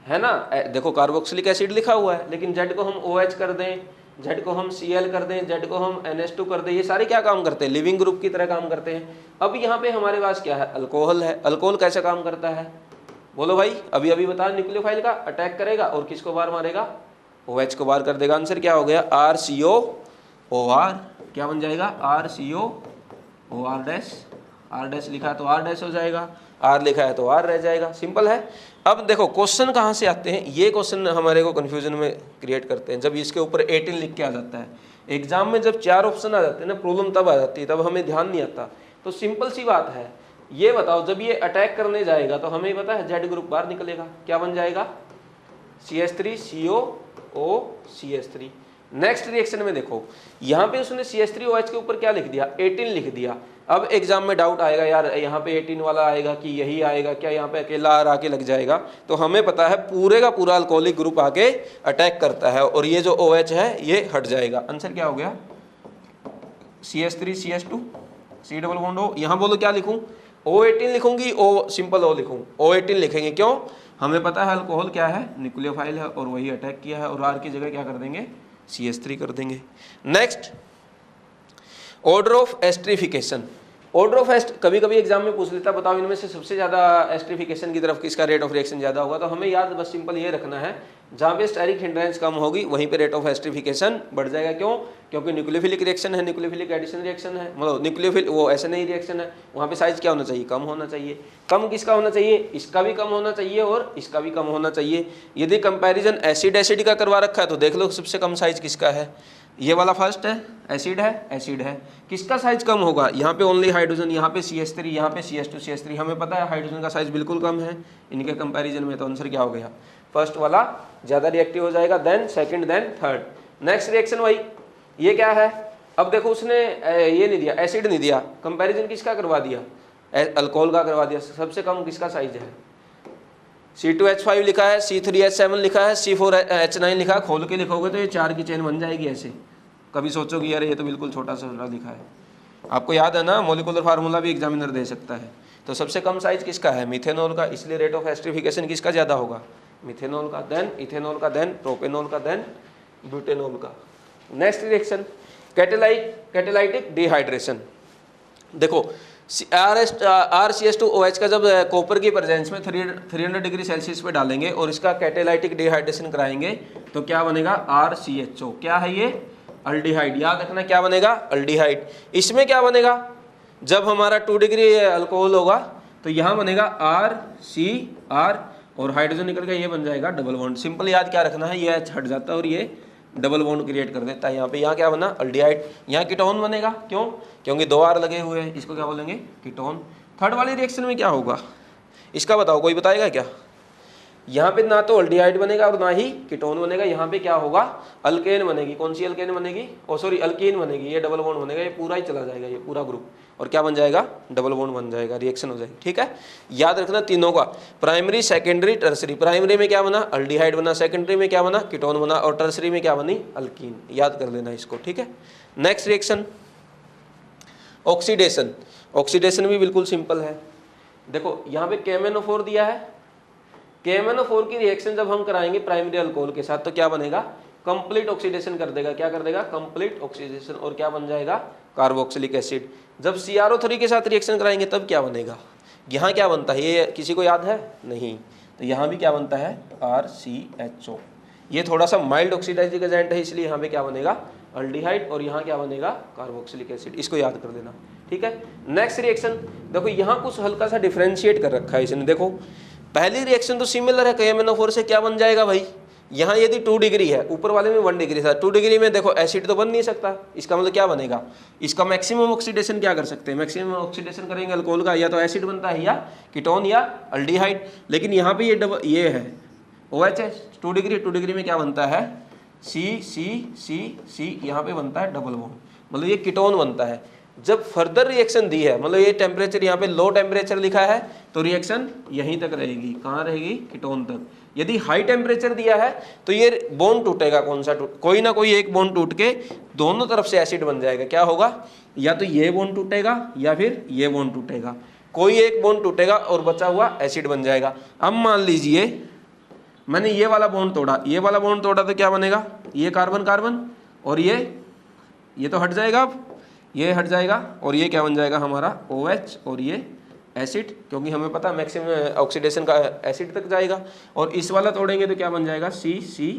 Speaker 1: है ना। देखो कार्बोक्सिलिक एसिड लिखा हुआ है, लेकिन Z को हम OH कर दें, Z को हम Cl कर दें, Z को हम NH2 कर दें, ये सारे क्या काम करते हैं, लिविंग ग्रुप की तरह काम करते हैं। अब यहाँ पे हमारे पास क्या है, अल्कोहल है। अल्कोहल कैसे काम करता है, बोलो भाई, अभी अभी बता, न्यूक्लियोफाइल का अटैक करेगा और किसको बाहर मारेगा, OH को बाहर कर देगा। आंसर क्या हो गया, RCOOR, क्या बन जाएगा, RCOOR डैश, R डैश लिखा है तो R डैश हो जाएगा, R लिखा है तो R रह जाएगा, सिंपल है। अब देखो क्वेश्चन कहाँ से आते हैं, ये क्वेश्चन हमारे को कन्फ्यूजन में क्रिएट करते हैं। जब इसके ऊपर 18 लिख के आ जाता है एग्जाम में, जब 4 ऑप्शन आ जाते हैं ना, प्रॉब्लम तब आ जाती है, तब हमें ध्यान नहीं आता। तो सिंपल सी बात है, ये बताओ जब ये अटैक करने जाएगा तो हमें पता है Z ग्रुप बाहर निकलेगा, क्या बन जाएगा, CH3 COO CH3। Next reaction में देखो यहाँ पे उसने CH3OH के ऊपर क्या लिख दिया, 18 लिख दिया। अब एग्जाम में डाउट आएगा, यार यहाँ पे 18 वाला आएगा कि यही आएगा, क्या यहाँ पे अकेला R आके लग जाएगा। तो हमें पता है पूरे का पूरा अल्कोहलिक ग्रुप आके अटैक करता है और ये जो OH है ये हट जाएगा। आंसर क्या हो गया, CH3 CH2 C double bond O। यहाँ बोलो क्या लिखूँ, O18 लिखूंगी, O सिंपल O लिखूँ, O18 लिखेंगे, क्यों, हमें पता है अल्कोहल क्या है, न्यूक्लियोफाइल है और वही अटैक किया है, और R की जगह क्या कर देंगे, CH3 कर देंगे। Next order of esterification. Order of est कभी कभी एग्जाम में पूछ लेता, बताओ इनमें से सबसे ज़्यादा एस्ट्रिफिकेशन की तरफ किसका रेट ऑफ रिएक्शन ज़्यादा होगा। तो हमें याद बस सिंपल ये रखना है, जहाँ पे स्टेरिक हिंड्रेंस कम होगी वहीं पे रेट ऑफ एस्ट्रिफिकेशन बढ़ जाएगा। क्यों, क्योंकि न्यूक्लियोफिलिक रिएक्शन है, न्यूक्लियोफिलिक एडिशन रिएक्शन है, मतलब न्यूक्लियोफिल वो SNA रिएक्शन है, वहाँ पे साइज क्या होना चाहिए, कम होना चाहिए। कम किसका होना चाहिए, इसका भी कम होना चाहिए और इसका भी कम होना चाहिए। यदि कंपैरिजन एसिड एसिड का करवा रखा है तो देख लो सबसे कम साइज किसका है, ये वाला फर्स्ट है, एसिड है, एसिड है, किसका साइज कम होगा, यहाँ पे ओनली हाइड्रोजन, यहाँ पे CH3, यहाँ पे CH2 CH3। हमें पता है हाइड्रोजन का साइज बिल्कुल कम है इनके कंपैरिजन में, तो आंसर क्या हो गया, फर्स्ट वाला ज़्यादा रिएक्टिव हो जाएगा, then second, then third. Next reaction भाई ये क्या है, अब देखो उसने ये नहीं दिया, एसिड नहीं दिया, कंपैरिजन किसका करवा दिया, अल्कोहल का करवा दिया। सबसे कम किसका साइज है, C2H5 लिखा है, C3H7 लिखा है, C4H9 लिखा है। खोल के लिखोगे तो ये 4 की चेन बन जाएगी ऐसे, कभी सोचोगे यार ये तो बिल्कुल छोटा सा लिखा है। आपको याद है ना, मोलिकुलर फार्मूला भी एग्जामिनर दे सकता है। तो सबसे कम साइज किसका है, मिथेनॉल का, इसलिए रेट ऑफ एस्ट्रिफिकेशन किसका ज़्यादा होगा, मिथेनॉल का, देन इथेनॉल का, देन प्रोपेनॉल का, देन ब्यूटेनॉल का। Next reaction catalytic dehydration. देखो RCH2OH का जब कॉपर की प्रेजेंस में 300 डिग्री सेल्सियस पे डालेंगे और इसका कैटेलाइटिक डिहाइड्रेशन कराएंगे तो क्या बनेगा, RCHO। क्या है ये, अल्डिहाइड। याद रखना क्या बनेगा, अल्डिहाइड। इसमें क्या बनेगा, जब हमारा 2 डिग्री अल्कोहल होगा तो यहाँ बनेगा RCR और हाइड्रोजन निकल के ये बन जाएगा डबल बॉन्ड। सिंपल याद क्या रखना है, ये H हट जाता है और ये डबल बॉन्ड क्रिएट कर देता है यहाँ पे। यहाँ क्या बना अल्डिहाइड, यहाँ कीटोन बनेगा, क्यों, क्योंकि 2 R लगे हुए हैं, इसको क्या बोलेंगे कीटोन। थर्ड वाली रिएक्शन में क्या होगा इसका बताओ, कोई बताएगा क्या। यहाँ पे ना तो अल्डिहाइड बनेगा और ना ही कीटोन बनेगा, यहाँ पे क्या होगा अल्केन बनेगी। कौन सी अल्केन बनेगी, ओ सॉरी अल्कीन बनेगी, ये डबल बॉन्ड बनेगा, ये पूरा ही चला जाएगा, ये पूरा ग्रुप, और क्या बन जाएगा डबल बॉन्ड बन जाएगा, रिएक्शन हो जाएगी। ठीक है, याद रखना तीनों का, प्राइमरी सेकेंडरी टर्सरी। प्राइमरी में क्या बना अल्डिहाइड बना, सेकेंडरी में क्या बना कीटोन बना, और टर्सरी में क्या बनी अल्कीन। याद कर लेना इसको। ठीक है, नेक्स्ट रिएक्शन ऑक्सीडेशन। ऑक्सीडेशन भी बिल्कुल सिंपल है। देखो यहाँ पे KMnO4 दिया है, KMnO4 की रिएक्शन जब हम कराएंगे प्राइमरी अल्कोहल के साथ तो क्या बनेगा कंप्लीट ऑक्सीडेशन कर देगा। क्या कर देगा कंप्लीट ऑक्सीडेशन, और क्या बन जाएगा कार्बोक्सिलिक एसिड। जब CrO3 के साथ रिएक्शन कराएंगे तब क्या बनेगा, यहाँ क्या बनता है ये किसी को याद है नहीं, तो यहाँ भी क्या बनता है RCHO। ये थोड़ा सा माइल्ड ऑक्सीडाइजिंग एजेंट है, इसलिए यहाँ पे क्या बनेगा अल्डिहाइड, और यहाँ क्या बनेगा कार्बोक्सिलिक एसिड। इसको याद कर लेना। ठीक है, नेक्स्ट रिएक्शन देखो, यहाँ कुछ हल्का सा डिफरेंशिएट कर रखा है इसने। देखो पहली रिएक्शन तो सिमिलर है KMnO4 से, क्या बन जाएगा भाई, यहाँ यदि 2 डिग्री है, ऊपर वाले में 1 डिग्री था, 2 डिग्री में देखो एसिड तो बन नहीं सकता, इसका मतलब क्या बनेगा, इसका मैक्सिमम ऑक्सीडेशन क्या कर सकते हैं, मैक्सिमम ऑक्सीडेशन करेंगे अल्कोहल का, या तो एसिड बनता है या कीटोन या अल्डिहाइड। लेकिन यहाँ पे ये है OH है, 2 डिग्री में क्या बनता है C, यहाँ पे बनता है डबल बॉन्ड, मतलब ये कीटोन बनता है। जब फर्दर रिएक्शन दी है, मतलब ये टेम्परेचर यहाँ पे लो टेम्परेचर लिखा है, तो रिएक्शन यहीं तक रहेगी, कहाँ रहेगी कीटोन तक। यदि हाई टेम्परेचर दिया है तो ये बॉन्ड टूटेगा, कौन सा कोई ना कोई एक बॉन्ड टूट के दोनों तरफ से एसिड बन जाएगा। क्या होगा, या तो ये बॉन्ड टूटेगा या फिर ये बॉन्ड टूटेगा, कोई एक बॉन्ड टूटेगा और बचा हुआ एसिड बन जाएगा। अब मान लीजिए मैंने ये वाला बॉन्ड तोड़ा, ये वाला बॉन्ड तोड़ा तो क्या बनेगा, ये कार्बन कार्बन, और ये तो हट जाएगा, अब ये हट जाएगा, और ये क्या बन जाएगा हमारा OH, और ये एसिड, क्योंकि हमें पता मैक्सिमम ऑक्सीडेशन का एसिड तक जाएगा। और इस वाला तोड़ेंगे तो क्या बन जाएगा C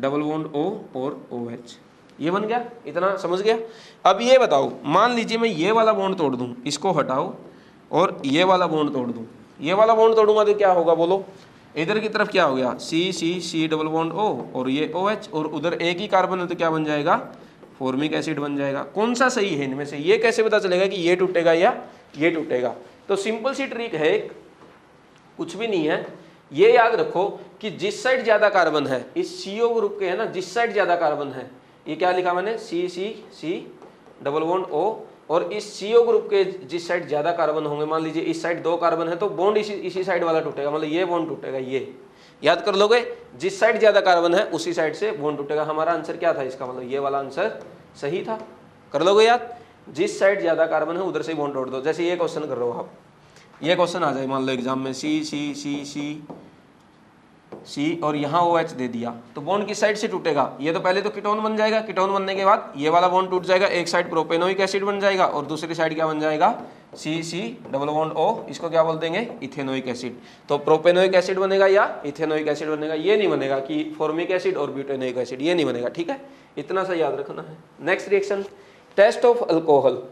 Speaker 1: डबल बॉन्ड O और OH, ये बन गया। इतना समझ गया। अब ये बताओ, मान लीजिए मैं ये वाला बॉन्ड तोड़ दूं, इसको हटाओ, और ये वाला बॉन्ड तोड़ दूं, ये वाला बॉन्ड तोड़ूंगा तो क्या होगा बोलो, इधर की तरफ क्या हो गया C डबल बॉन्ड O और ये OH, और उधर एक ही कार्बन है तो क्या बन जाएगा फॉर्मिक एसिड बन जाएगा। कौन सा सही है इनमें से, ये कैसे पता चलेगा कि ये टूटेगा या ये टूटेगा। तो सिंपल सी ट्रिक है, कुछ भी नहीं है, ये याद रखो कि जिस साइड ज्यादा कार्बन है, इस CO ग्रुप के है ना, जिस साइड ज्यादा कार्बन है, ये क्या लिखा मैंने C डबल बॉन्ड O, और इस CO ग्रुप के जिस साइड ज्यादा कार्बन होंगे, मान लीजिए इस साइड 2 कार्बन है तो बॉन्ड इसी साइड वाला टूटेगा, मतलब ये बॉन्ड टूटेगा। ये याद कर लोगे, जिस साइड ज्यादा कार्बन है उसी साइड से बॉन्ड टूटेगा। हमारा आंसर क्या था इसका, मतलब ये वाला आंसर सही था। कर लोगे याद, जिस साइड ज्यादा कार्बन है उधर से बॉन्ड तोड़ दो। जैसे ये क्वेश्चन कर रहे हो आप, ये क्वेश्चन आ जाए मान लो एग्जाम में C और यहाँ OH दे दिया, तो बॉन्ड किस साइड से टूटेगा, ये तो पहले तो कीटोन बन जाएगा, कीटोन बनने के बाद ये वाला बॉन्ड टूट जाएगा, एक साइड प्रोपेनोइक एसिड बन जाएगा और दूसरी साइड क्या बन जाएगा C डबल बॉन्ड O, इसको क्या बोल देंगे इथेनोइक एसिड। तो प्रोपेनोइक एसिड बनेगा या इथेनोइक एसिड बनेगा, ये नहीं बनेगा कि फॉर्मिक एसिड और ब्यूटेनोइक एसिड, ये नहीं बनेगा। ठीक है, इतना सा याद रखना है। Next reaction test of alcohol,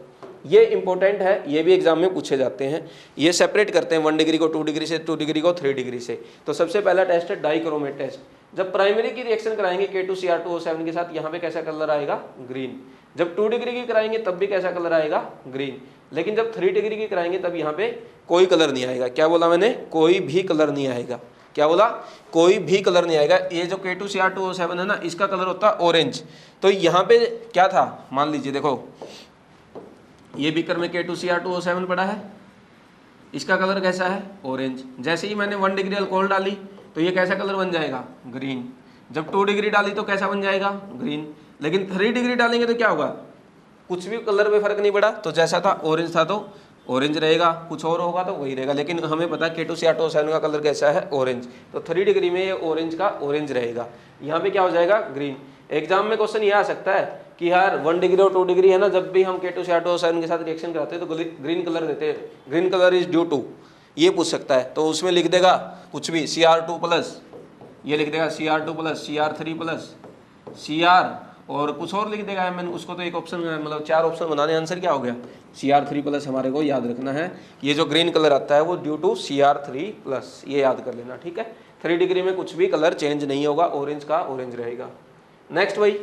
Speaker 1: ये इंपॉर्टेंट है, ये भी एग्जाम में पूछे जाते हैं। ये सेपरेट करते हैं 1 डिग्री को 2 डिग्री से, 2 डिग्री को 3 डिग्री से। तो सबसे पहला टेस्ट है डाइक्रोमेट टेस्ट। जब प्राइमरी की रिएक्शन कराएंगे K2Cr2O7 के साथ, यहाँ पे कैसा कलर आएगा ग्रीन। जब 2 डिग्री की कराएंगे तब भी कैसा कलर आएगा ग्रीन। लेकिन जब 3 डिग्री की कराएंगे तब यहाँ पे कोई कलर नहीं आएगा। क्या बोला मैंने, कोई भी कलर नहीं आएगा। क्या बोला, कोई भी कलर नहीं आएगा। ये जो K2Cr2O7 है ना, इसका कलर होता है ऑरेंज। तो यहाँ पे क्या था, मान लीजिए देखो ये बीकर में K2Cr2O7 पड़ा है, इसका कलर कैसा है ऑरेंज। जैसे ही मैंने 1 डिग्री अल्कोहल डाली तो ये कैसा कलर बन जाएगा ग्रीन। जब 2 डिग्री डाली तो कैसा बन जाएगा ग्रीन। लेकिन 3 डिग्री डालेंगे तो क्या होगा, कुछ भी कलर में फर्क नहीं पड़ा। तो जैसा था ऑरेंज था तो ऑरेंज रहेगा, कुछ और होगा तो वही रहेगा। लेकिन हमें पता है K2Cr2O7 का कलर कैसा है ऑरेंज, तो 3 डिग्री में ये ऑरेंज का ऑरेंज रहेगा। यहाँ पे क्या हो जाएगा ग्रीन। एग्जाम में क्वेश्चन ये आ सकता है कि यार 1 डिग्री और 2 डिग्री है ना, जब भी हम K2Cr2O7 के साथ रिएक्शन कराते हैं तो ग्रीन कलर देते हैं, green colour is due to, ये पूछ सकता है। तो उसमें लिख देगा कुछ भी Cr2 प्लस, ये लिख देगा Cr2 plus Cr3 plus Cr और कुछ और लिख देगा मैंने उसको, तो एक ऑप्शन मतलब 4 ऑप्शन बनाने, आंसर क्या हो गया Cr3+ हमारे को याद रखना है। ये जो ग्रीन कलर आता है वो ड्यू टू Cr3+, ये याद कर लेना, ठीक है। 3 डिग्री में कुछ भी कलर चेंज नहीं होगा, ऑरेंज का ऑरेंज रहेगा। नेक्स्ट भाई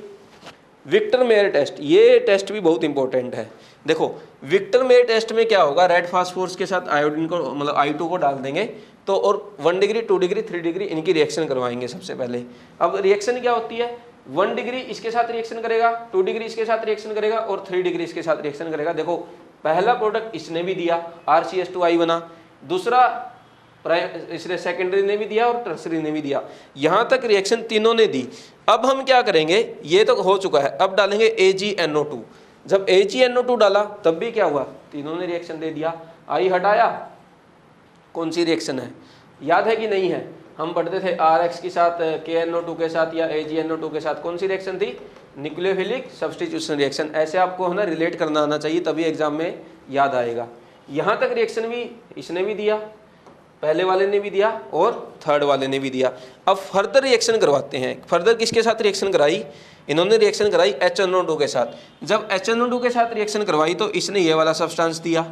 Speaker 1: विक्टर मेयर टेस्ट, ये टेस्ट भी बहुत इंपॉर्टेंट है। देखो विक्टर मेयर टेस्ट में क्या होगा, रेड फास्फोरस के साथ आयोडीन को मतलब I2 को डाल देंगे तो, और 1 डिग्री 2 डिग्री 3 डिग्री इनकी रिएक्शन करवाएंगे सबसे पहले। अब रिएक्शन क्या होती है, 1 डिग्री इसके साथ रिएक्शन करेगा, 2 डिग्री इसके साथ रिएक्शन करेगा और 3 डिग्री इसके साथ रिएक्शन करेगा। देखो पहला प्रोडक्ट इसने भी दिया RCH2I बना, दूसरा इसने सेकेंडरी ने भी दिया और टर्सरी ने भी दिया, यहाँ तक रिएक्शन तीनों ने दी। अब हम क्या करेंगे, ये तो हो चुका है, अब डालेंगे AgNO2। जब AgNO2 डाला तब भी क्या हुआ, तीनों ने रिएक्शन दे दिया। I हटाया, कौन सी रिएक्शन है याद है कि नहीं है, हम पढ़ते थे RX के साथ KNO2 के साथ या AgNO2 के साथ कौन सी रिएक्शन थी, न्यूक्लियोफिलिक सब्स्टिट्यूशन रिएक्शन। ऐसे आपको है ना रिलेट करना आना चाहिए, तभी एग्जाम में याद आएगा। यहाँ तक रिएक्शन भी इसने भी दिया, पहले वाले ने भी दिया और थर्ड वाले ने भी दिया। अब फर्दर रिएक्शन करवाते हैं। फर्दर किसके साथ रिएक्शन कराई, इन्होंने रिएक्शन कराई HNO2 के साथ। जब HNO2 के साथ रिएक्शन करवाई तो इसने ये वाला सब्सटेंस दिया,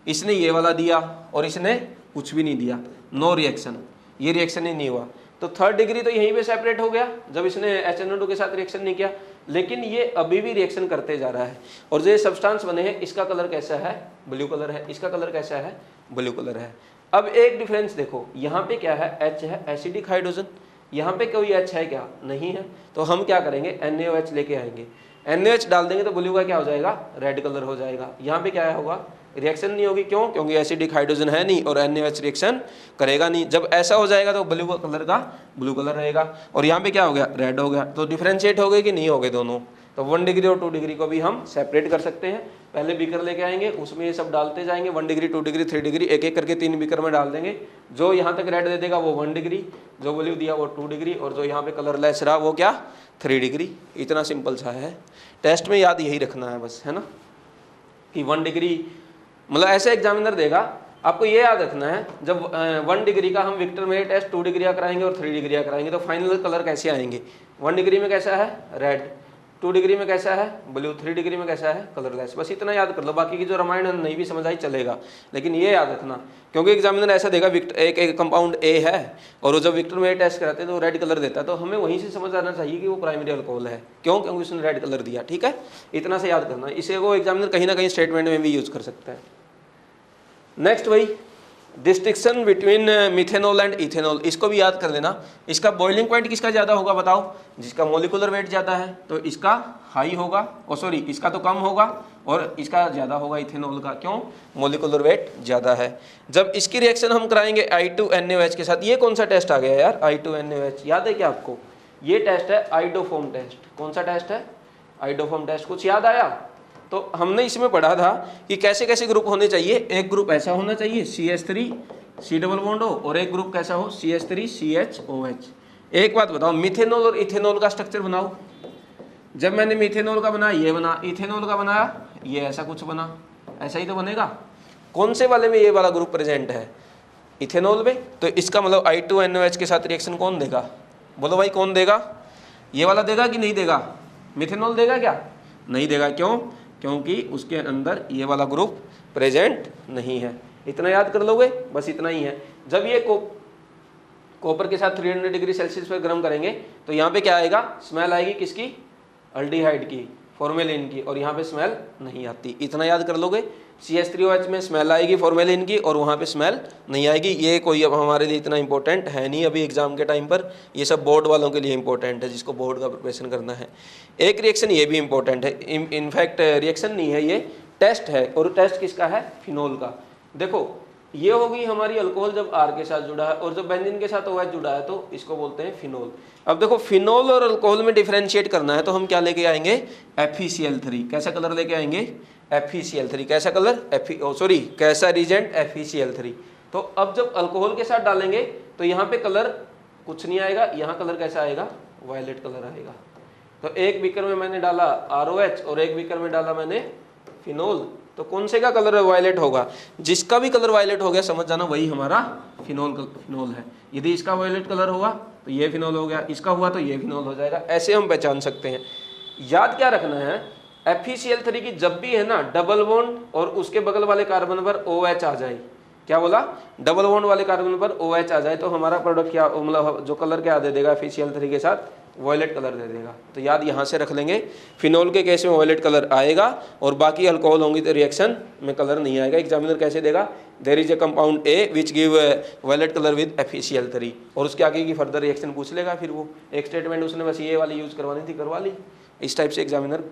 Speaker 1: इसने ये वाला दिया और इसने कुछ भी नहीं दिया, नो रिएक्शन, ये रिएक्शन ही नहीं हुआ। तो 3rd डिग्री तो यहीं पे सेपरेट हो गया जब इसने HNO2 के साथ रिएक्शन नहीं किया, लेकिन ये अभी भी रिएक्शन करते जा रहा है। और जो ये सब्सटेंस बने हैं इसका कलर कैसा है, ब्लू कलर है, इसका कलर कैसा है, ब्लू कलर है। अब एक डिफरेंस देखो, यहाँ पे क्या है, H है, एसिडिक हाइड्रोजन, यहाँ पे कोई H है क्या, नहीं है। तो हम क्या करेंगे, NaOH लेके आएंगे, NaOH डाल देंगे तो ब्लू का क्या हो जाएगा, रेड कलर हो जाएगा। यहाँ पे क्या होगा, रिएक्शन नहीं होगी, क्यों, क्योंकि एसिडिक हाइड्रोजन है नहीं और NaOH रिएक्शन करेगा नहीं। जब ऐसा हो जाएगा तो ब्लू कलर का ब्लू कलर रहेगा और यहाँ पे क्या हो गया, रेड हो गया। तो डिफरेंशिएट हो गए कि नहीं हो गए दोनों। तो 1 डिग्री और 2 डिग्री को भी हम सेपरेट कर सकते हैं। पहले बीकर लेके आएंगे, उसमें ये सब डालते जाएंगे, 1 डिग्री 2 डिग्री 3 डिग्री, एक एक करके 3 बीकर में डाल देंगे। जो यहाँ तक रेड दे देगा वो 1 डिग्री, जो ब्लू दिया वो 2 डिग्री और जो यहाँ पे कलरलेस रहा वो क्या, 3 डिग्री। इतना सिंपल सा है, टेस्ट में याद यही रखना है बस, है ना, कि 1 डिग्री मतलब ऐसे एग्जामिनर देगा, आपको ये याद रखना है। जब 1 डिग्री का हम विक्टर मेयर टेस्ट 2 डिग्री कराएंगे और 3 डिग्री कराएंगे तो फाइनल कलर कैसे आएंगे, 1 डिग्री में कैसा है, रेड, 2 डिग्री में कैसा है, ब्लू, 3 डिग्री में कैसा है, कलरलेस। बस इतना याद कर लो, बाकी की जो रामायण नहीं भी समझ आई चलेगा, लेकिन ये याद रखना, क्योंकि एग्जामिनर ऐसा देगा एक कंपाउंड A है और वो जब विक्टर मेयर टेस्ट कराते हैं तो रेड कलर देता है, तो हमें वहीं से समझ आना चाहिए कि वो प्राइमरी अल्कोहल है। क्यों, क्योंकि उसने रेड कलर दिया, ठीक है। इतना से याद करना, इसे वो एग्जामिनर कहीं ना कहीं स्टेटमेंट में भी यूज कर सकता है। नेक्स्ट भाई, distinction between methanol and ethanol, इसको भी याद कर लेना। इसका बॉइलिंग पॉइंट किसका ज़्यादा होगा बताओ, जिसका मोलिकुलर वेट ज़्यादा है तो इसका हाई होगा, सॉरी इसका तो कम होगा और इसका ज़्यादा होगा इथेनॉल का। क्यों, मोलिकुलर वेट ज़्यादा है। जब इसकी रिएक्शन हम कराएंगे I2NaOH के साथ, ये कौन सा टेस्ट आ गया यार, I2NaOH, याद है क्या आपको, ये टेस्ट है आइडोफोम टेस्ट। कौन सा टेस्ट है, आइडोफोम टेस्ट। कुछ याद आया, तो हमने इसमें पढ़ा था कि कैसे कैसे ग्रुप होने चाहिए। एक ग्रुप ऐसा होना चाहिए CH3 C+O और एक ग्रुप कैसा हो CH3 CHOH। एक बात बताओ, मिथेनॉल और इथेनॉल का स्ट्रक्चर बनाओ। जब मैंने मिथेनॉल का बनाया ये बना, इथेनॉल का बनाया ये ऐसा कुछ बना, ऐसा ही तो बनेगा। कौन से वाले में ये वाला ग्रुप प्रेजेंट है, इथेनॉल में, तो इसका मतलब I2NaOH के साथ रिएक्शन कौन देगा, बोलो भाई कौन देगा, ये वाला देगा कि नहीं देगा, मिथेनॉल देगा क्या, नहीं देगा। क्यों, क्योंकि उसके अंदर ये वाला ग्रुप प्रेजेंट नहीं है। इतना याद कर लोगे, बस इतना ही है। जब ये कॉपर के साथ 300 डिग्री सेल्सियस पर गर्म करेंगे तो यहाँ पे क्या आएगा, स्मेल आएगी किसकी, अल्डिहाइड की, फॉर्मेलिन की, और यहाँ पे स्मेल नहीं आती। इतना याद कर लोगे। CH3OH में स्मेल आएगी फॉर्मेलिन की और वहाँ पे स्मेल नहीं आएगी। ये कोई अब हमारे लिए इतना इंपॉर्टेंट है नहीं अभी एग्जाम के टाइम पर, ये सब बोर्ड वालों के लिए इंपॉर्टेंट है जिसको बोर्ड का प्रिपरेशन करना है। एक रिएक्शन ये भी इंपॉर्टेंट है, इनफैक्ट रिएक्शन नहीं है, ये टेस्ट है। और टेस्ट किसका है, फिनोल का। देखो ये होगी हमारी अल्कोहल जब R के साथ जुड़ा है और जब बेंजीन के साथ OH जुड़ा है तो इसको बोलते हैं फिनोल। अब देखो फिनोल और अल्कोहल में डिफरेंशिएट करना है तो हम क्या लेके आएंगे, FeCl3। कैसा कलर लेके आएंगे, FeCl3। कैसा कलर, कैसा रीजेंट, FeCl3। तो अब जब अल्कोहल के साथ डालेंगे तो यहाँ पे कलर कुछ नहीं आएगा, यहाँ कलर कैसा आएगा, वायलेट कलर आएगा। तो एक बीकर में मैंने डाला ROH और एक बीकर में डाला मैंने फिनोल, तो कौन से का कलर वायलेट होगा, जिसका भी कलर वायलेट हो गया समझ जाना वही हमारा फिनोल है। यदि इसका वायलेट कलर हुआ तो ये फिनोल हो गया, इसका हुआ तो ये फिनोल हो जाएगा। ऐसे हम पहचान सकते हैं। याद क्या रखना है, FeCl3 की जब भी है ना डबल बॉन्ड और उसके बगल वाले कार्बन पर OH आ जाए, क्या बोला, डबल बॉन्ड वाले कार्बन पर OH आ जाए तो हमारा प्रोडक्ट क्या, मतलब जो कलर क्या दे देगा FeCl3 के साथ, वॉयलेट कलर दे देगा। तो याद यहाँ से रख लेंगे, फिनोल के केस में वॉयलेट कलर आएगा और बाकी अल्कोहल होंगी तो रिएक्शन में कलर नहीं आएगा। एग्जामिनर कैसे देगा, there is a compound A which give violet colour with FeCl3, और उसके आगे की फर्दर रिएक्शन पूछ लेगा। फिर वो एक स्टेटमेंट उसने बस ये वाली यूज करवानी थी, करवा ली। इस टाइप से एग्जामिनर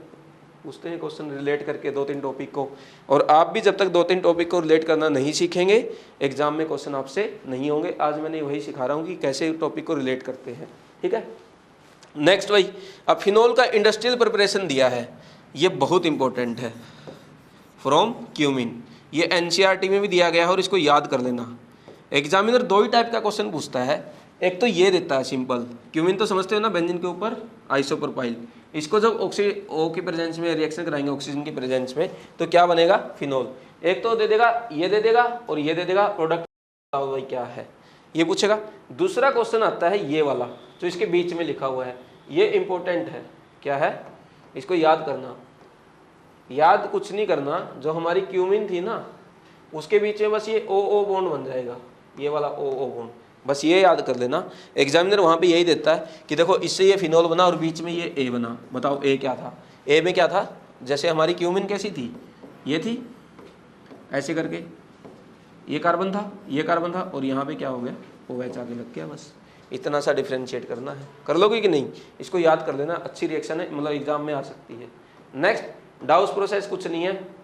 Speaker 1: पूछते हैं क्वेश्चन रिलेट करके 2-3 टॉपिक को। और आप भी जब तक 2-3 टॉपिक को रिलेट करना नहीं सीखेंगे एग्जाम में क्वेश्चन आपसे नहीं होंगे। आज मैंने वही सिखा रहा हूँ कि कैसे टॉपिक को रिलेट करते हैं, ठीक है। नेक्स्ट भाई, अब फिनोल का इंडस्ट्रियल प्रिपरेशन दिया है, ये बहुत इंपॉर्टेंट है, फ्रॉम क्यूमिन। ये NCERT में भी दिया गया है और इसको याद कर लेना। एग्जामिनर 2 ही टाइप का क्वेश्चन पूछता है, एक तो ये देता है सिंपल, क्यूमिन तो समझते हो ना, बेंजीन के ऊपर आइसोप्रोपाइल, इसको जब O की प्रेजेंस में रिएक्शन कराएंगे ऑक्सीजन की प्रेजेंस में तो क्या बनेगा, फिनोल। एक तो दे देगा, ये दे देगा और ये दे देगा, प्रोडक्ट भाई क्या है ये पूछेगा। दूसरा क्वेश्चन आता है ये वाला जो इसके बीच में लिखा हुआ है, ये इंपॉर्टेंट है, क्या है, इसको याद करना। याद कुछ नहीं करना, जो हमारी क्यूमिन थी ना उसके बीच में बस ये OO बॉन्ड बन जाएगा, ये वाला OO बॉन्ड, बस ये याद कर लेना। एग्जामिनर वहाँ पे यही देता है कि देखो इससे ये फिनोल बना और बीच में ये A बना, बताओ A क्या था, A में क्या था, जैसे हमारी क्यूमिन कैसी थी, ये थी ऐसे करके, ये कार्बन था, ये कार्बन था और यहाँ पे क्या हो गया, OH आगे लग गया। बस इतना सा डिफ्रेंशिएट करना है, कर लोगे कि नहीं, इसको याद कर लेना, अच्छी रिएक्शन है, मतलब एग्जाम में आ सकती है। नेक्स्ट डाउस प्रोसेस कुछ नहीं है,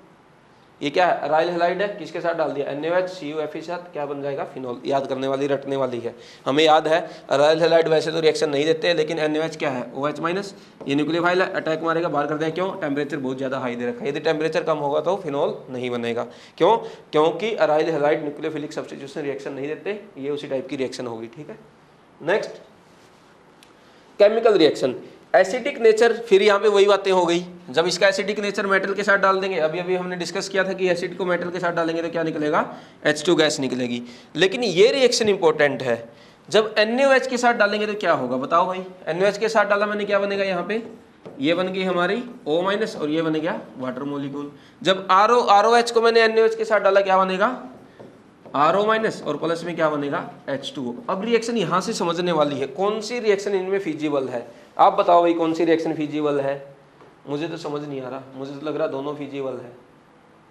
Speaker 1: ये क्या है, अराइल हैलाइड है, किसके साथ डाल दिया, NaOH CuF के साथ, क्या बन जाएगा, फिनोल। याद करने वाली, रटने वाली है, हमें याद है अराइल हैलाइड वैसे तो रिएक्शन नहीं देते हैं, लेकिन NaOH क्या है, OH माइनस, ये न्यूक्लियोफाइल है, अटैक मारेगा, बाहर कर देगा। क्यों, टेम्परेचर बहुत ज़्यादा हाई दे रखा है, यदि टेम्परेचर कम होगा तो फिनोल नहीं बनेगा। क्यों, क्योंकि aryl halide nucleophilic substitution reaction नहीं देते, ये उसी टाइप की रिएक्शन होगी, ठीक है। Next chemical reaction, acidic nature, फिर यहाँ पे वही बातें हो गई, जब इसका एसिडिक नेचर मेटल के साथ डाल देंगे, अभी अभी हमने डिस्कस किया था कि एसिड को मेटल के साथ डालेंगे तो क्या निकलेगा, H2 गैस निकलेगी। लेकिन ये रिएक्शन इंपॉर्टेंट है, जब NaOH के साथ डालेंगे तो क्या होगा, बताओ भाई। NaOH के साथ डाला मैंने, क्या बनेगा, यहाँ पे ये बन गई हमारी O माइनस और ये बन गया वाटर मोलिक्यूल। जब ROH को मैंने NaOH के साथ डाला, क्या बनेगा, RO माइनस और प्लस में क्या बनेगा, H2O। अब रिएक्शन यहाँ से समझने वाली है, कौन सी रिएक्शन इनमें फिजिबल है, आप बताओ भाई कौन सी रिएक्शन फिजिबल है। मुझे तो समझ नहीं आ रहा, मुझे तो लग रहा दोनों फिजिबल है।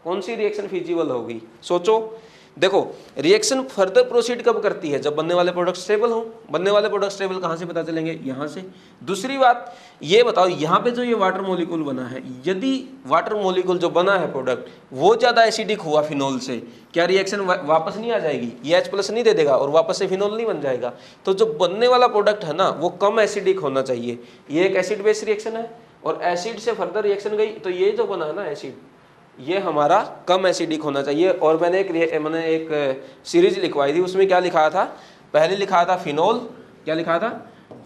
Speaker 1: कौन सी रिएक्शन फिजिबल होगी, सोचो। देखो रिएक्शन फर्दर प्रोसीड कब करती है, जब बनने वाले प्रोडक्ट स्टेबल हो। बनने वाले प्रोडक्ट स्टेबल कहाँ से पता चलेंगे, यहाँ से। दूसरी बात ये बताओ, यहाँ पे जो ये वाटर मोलिक्यूल बना है, यदि वाटर मोलिक्यूल जो बना है प्रोडक्ट वो ज़्यादा एसिडिक हुआ फिनोल से, क्या रिएक्शन वापस नहीं आ जाएगी, ये H+ नहीं दे देगा और वापस से फिनोल नहीं बन जाएगा। तो जो बनने वाला प्रोडक्ट है ना वो कम एसिडिक होना चाहिए। ये एक एसिड बेस रिएक्शन है और एसिड से फर्दर रिएक्शन गई तो ये जो बना है ना एसिड, ये हमारा कम एसिडिक होना चाहिए। और मैंने एक सीरीज लिखवाई थी, उसमें क्या लिखा था, पहले लिखा था फिनोल, क्या लिखा था,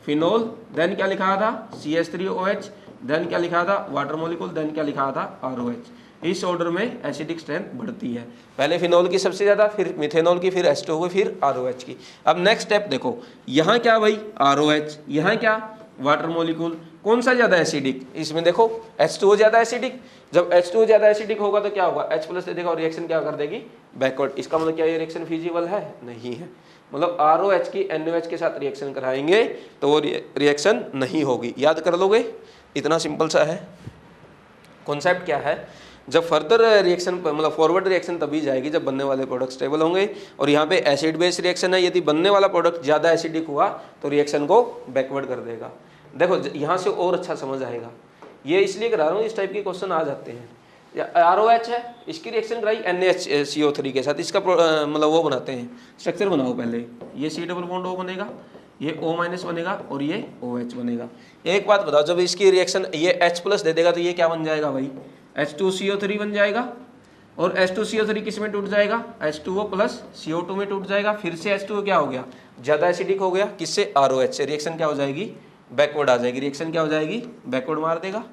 Speaker 1: फिनोल, देन क्या लिखा था, CH3OH, देन क्या लिखा था, वाटर मोलिक्यूल, देन क्या लिखा था, ROH। इस ऑर्डर में एसिडिक स्ट्रेंथ बढ़ती है, पहले फिनोल की सबसे ज़्यादा, फिर मिथेनॉल की, फिर H2O की, फिर ROH की। अब नेक्स्ट स्टेप देखो, यहाँ क्या भाई ROH, यहाँ क्या वाटर मोलिक्यूल, कौन सा ज़्यादा एसिडिक, इसमें देखो H2O ज़्यादा एसिडिक। जब H2O ज़्यादा एसिडिक होगा तो क्या होगा, H+ दे देगा और रिएक्शन क्या कर देगी, बैकवर्ड। इसका मतलब क्या ये रिएक्शन फिजिबल है, नहीं है। मतलब ROH की NaOH के साथ रिएक्शन कराएंगे तो वो रिएक्शन नहीं होगी। याद कर लोगे, इतना सिंपल सा है। कॉन्सेप्ट क्या है, जब फर्दर रिएक्शन मतलब फॉरवर्ड रिएक्शन तभी जाएगी जब बनने वाले प्रोडक्ट स्टेबल होंगे। और यहाँ पे एसिड बेस रिएक्शन है, यदि बनने वाला प्रोडक्ट ज़्यादा एसिडिक हुआ तो रिएक्शन को बैकवर्ड कर देगा। देखो यहाँ से और अच्छा समझ आएगा, ये इसलिए करा रहा हूँ, इस टाइप के क्वेश्चन आ जाते हैं। ROH है, इसकी रिएक्शन कराई NaCO3 के साथ, इसका मतलब वो बनाते हैं, स्ट्रक्चर बनाओ पहले। ये C डबल बॉन्ड O बनेगा, ये O माइनस बनेगा और ये OH बनेगा। एक बात बताओ, जब इसकी रिएक्शन ये H+ दे देगा तो ये क्या बन जाएगा भाई, H2CO3 बन जाएगा। और H2CO3 किस में टूट जाएगा, H2O प्लस CO2 में टूट जाएगा। फिर से H2O क्या हो गया, ज़्यादा एसिडिक हो गया, किससे, ROH से। रिएक्शन क्या हो जाएगी, बैकवर्ड आ जाएगी। रिएक्शन क्या हो जाएगी, बैकवर्ड मार देगा।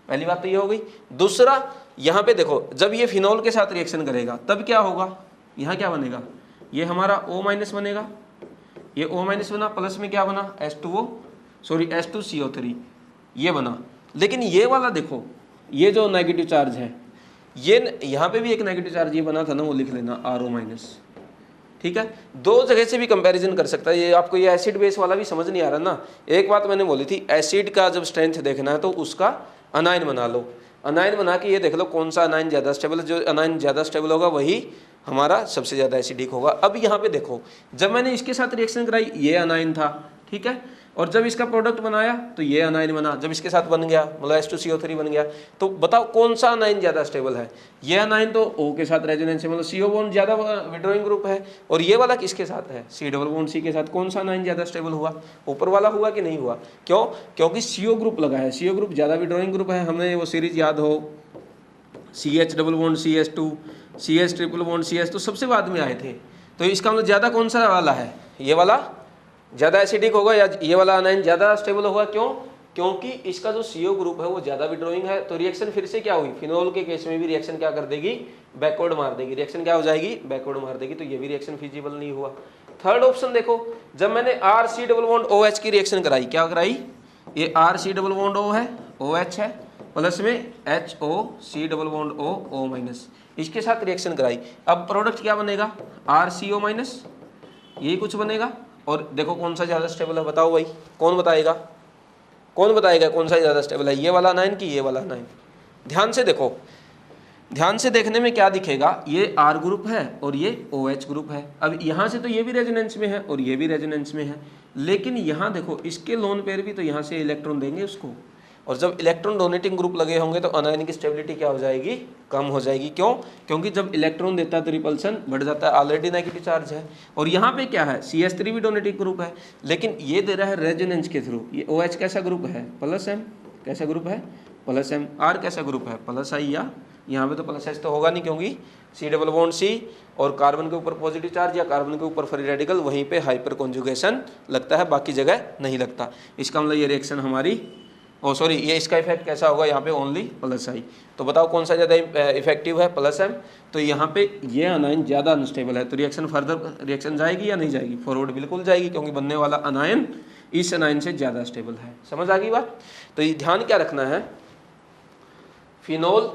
Speaker 1: पहली बात तो ये हो गई। दूसरा यहाँ पे देखो, जब ये फिनोल के साथ रिएक्शन करेगा तब क्या होगा, यहाँ क्या बनेगा, ये हमारा O माइनस बनेगा, ये O माइनस बना, प्लस में क्या बना, H2CO3 ये बना। लेकिन ये वाला देखो, ये जो नेगेटिव चार्ज है, ये यहाँ पे भी एक नेगेटिव चार्ज ये बना था ना, वो लिख लेना RO माइनस, ठीक है। दो जगह से भी कंपैरिजन कर सकता है। ये आपको ये एसिड बेस वाला भी समझ नहीं आ रहा ना। एक बात मैंने बोली थी, एसिड का जब स्ट्रेंथ देखना है तो उसका अनायन बना लो, अनायन बना के ये देख लो कौन सा अनायन ज़्यादा स्टेबल है। जो अनायन ज़्यादा स्टेबल होगा वही हमारा सबसे ज़्यादा एसिडिक होगा। अब यहाँ पे देखो, जब मैंने इसके साथ रिएक्शन कराई ये अनायन था, ठीक है, और जब इसका प्रोडक्ट बनाया तो ये अनायन बना, जब इसके साथ बन गया मतलब H2CO3 बन गया, तो बताओ कौन सा अनायन ज़्यादा स्टेबल है। ये अनायन तो O के साथ रेजोनेंस है, मतलब CO बॉन्ड ज़्यादा विड्रॉइंग ग्रुप है, और ये वाला किसके साथ है, C डबल बॉन्ड C के साथ। कौन सा अनायन ज़्यादा स्टेबल हुआ, ऊपर वाला हुआ कि नहीं हुआ? क्यों? क्योंकि CO ग्रुप लगा है, CO ग्रुप ज़्यादा विड्रॉइंग ग्रुप है। हमने वो सीरीज याद हो, CH double bond CH2, CH triple bond CH, तो सबसे बाद में आए थे। तो इसका मतलब ज़्यादा कौन सा वाला है, ये वाला ज़्यादा एसिडिक होगा या ये वाला अनायन ज़्यादा स्टेबल होगा? क्यों? क्योंकि इसका जो CO ग्रुप है वो ज़्यादा विड्रॉइंग है। तो रिएक्शन फिर से क्या हुई, फिनोल के केस में भी रिएक्शन क्या कर देगी, बैकवर्ड मार देगी। रिएक्शन क्या हो जाएगी, बैकवर्ड मार देगी। तो ये भी रिएक्शन फिजिबल नहीं हुआ। थर्ड ऑप्शन देखो, जब मैंने RC डबल बॉन्ड OH की रिएक्शन कराई, क्या कराई, ये RC डबल बॉन्ड O है, OH है, प्लस में HOC double bond O minus, इसके साथ रिएक्शन कराई। अब प्रोडक्ट क्या बनेगा, RCO माइनस, यही कुछ बनेगा। और देखो कौन सा ज़्यादा स्टेबल है, बताओ भाई, कौन बताएगा, कौन बताएगा कौन सा ज़्यादा स्टेबल है, ये वाला अनायन कि ये वाला अनायन? ध्यान से देखो, ध्यान से देखने में क्या दिखेगा, ये R ग्रुप है और ये OH ग्रुप है। अब यहाँ से तो ये भी रेजोनेंस में है और ये भी रेजोनेंस में है, लेकिन यहाँ देखो इसके लोन पेयर भी तो यहाँ से इलेक्ट्रॉन देंगे उसको, और जब इलेक्ट्रॉन डोनेटिंग ग्रुप लगे होंगे तो अनायन की स्टेबिलिटी क्या हो जाएगी, कम हो जाएगी। क्यों? क्योंकि जब इलेक्ट्रॉन देता है तो रिपल्सन बढ़ जाता है, ऑलरेडी नेगेटिव चार्ज है। और यहाँ पे क्या है, CH3 भी डोनेटिंग ग्रुप है, लेकिन ये दे रहा है रेजोनेंस के थ्रू। ये OH कैसा ग्रुप है, प्लस M, कैसा ग्रुप है, प्लस M। R कैसा ग्रुप है, प्लस I, या यहाँ पे तो प्लस H तो होगा नहीं, क्योंकि C डबल बॉन्ड C और कार्बन के ऊपर पॉजिटिव चार्ज या कार्बन के ऊपर फ्री रेडिकल, वहीं पे हाइपर कॉन्जुगेशन लगता है, बाकी जगह नहीं लगता। इसका मतलब ये रिएक्शन हमारी, ये इसका इफेक्ट कैसा होगा, यहाँ पे ओनली प्लस I। तो बताओ कौन सा ज़्यादा इफेक्टिव है, प्लस M। तो यहाँ पे ये अनायन ज़्यादा अनस्टेबल है, तो रिएक्शन फर्दर रिएक्शन जाएगी या नहीं जाएगी, फॉरवर्ड बिल्कुल जाएगी, क्योंकि बनने वाला अनायन इस अनायन से ज़्यादा स्टेबल है। समझ आ गई बात? तो ये ध्यान क्या रखना है, फिनोल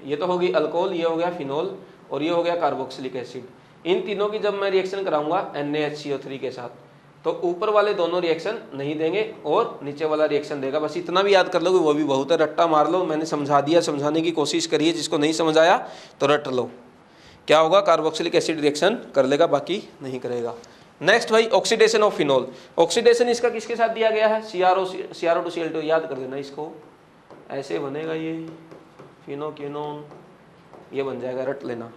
Speaker 1: ये तो होगी अल्कोहल, ये हो गया फिनोल, और ये हो गया कार्बोक्सिलिक एसिड। इन तीनों की जब मैं रिएक्शन कराऊंगा NaHCO3 के साथ, तो ऊपर वाले दोनों रिएक्शन नहीं देंगे और नीचे वाला रिएक्शन देगा। बस इतना भी याद कर लो, वो भी बहुत है, रट्टा मार लो, मैंने समझा दिया, समझाने की कोशिश करिए, जिसको नहीं समझ आया तो रट लो। क्या होगा, कार्बोक्सिलिक एसिड रिएक्शन कर लेगा, बाकी नहीं करेगा। नेक्स्ट भाई, ऑक्सीडेशन ऑफ फिनोल। ऑक्सीडेशन इसका किसके साथ दिया गया है, CrO2Cl2, याद कर लेना इसको, ऐसे बनेगा ये फिनोक्विनोन, ये बन जाएगा, रट लेना।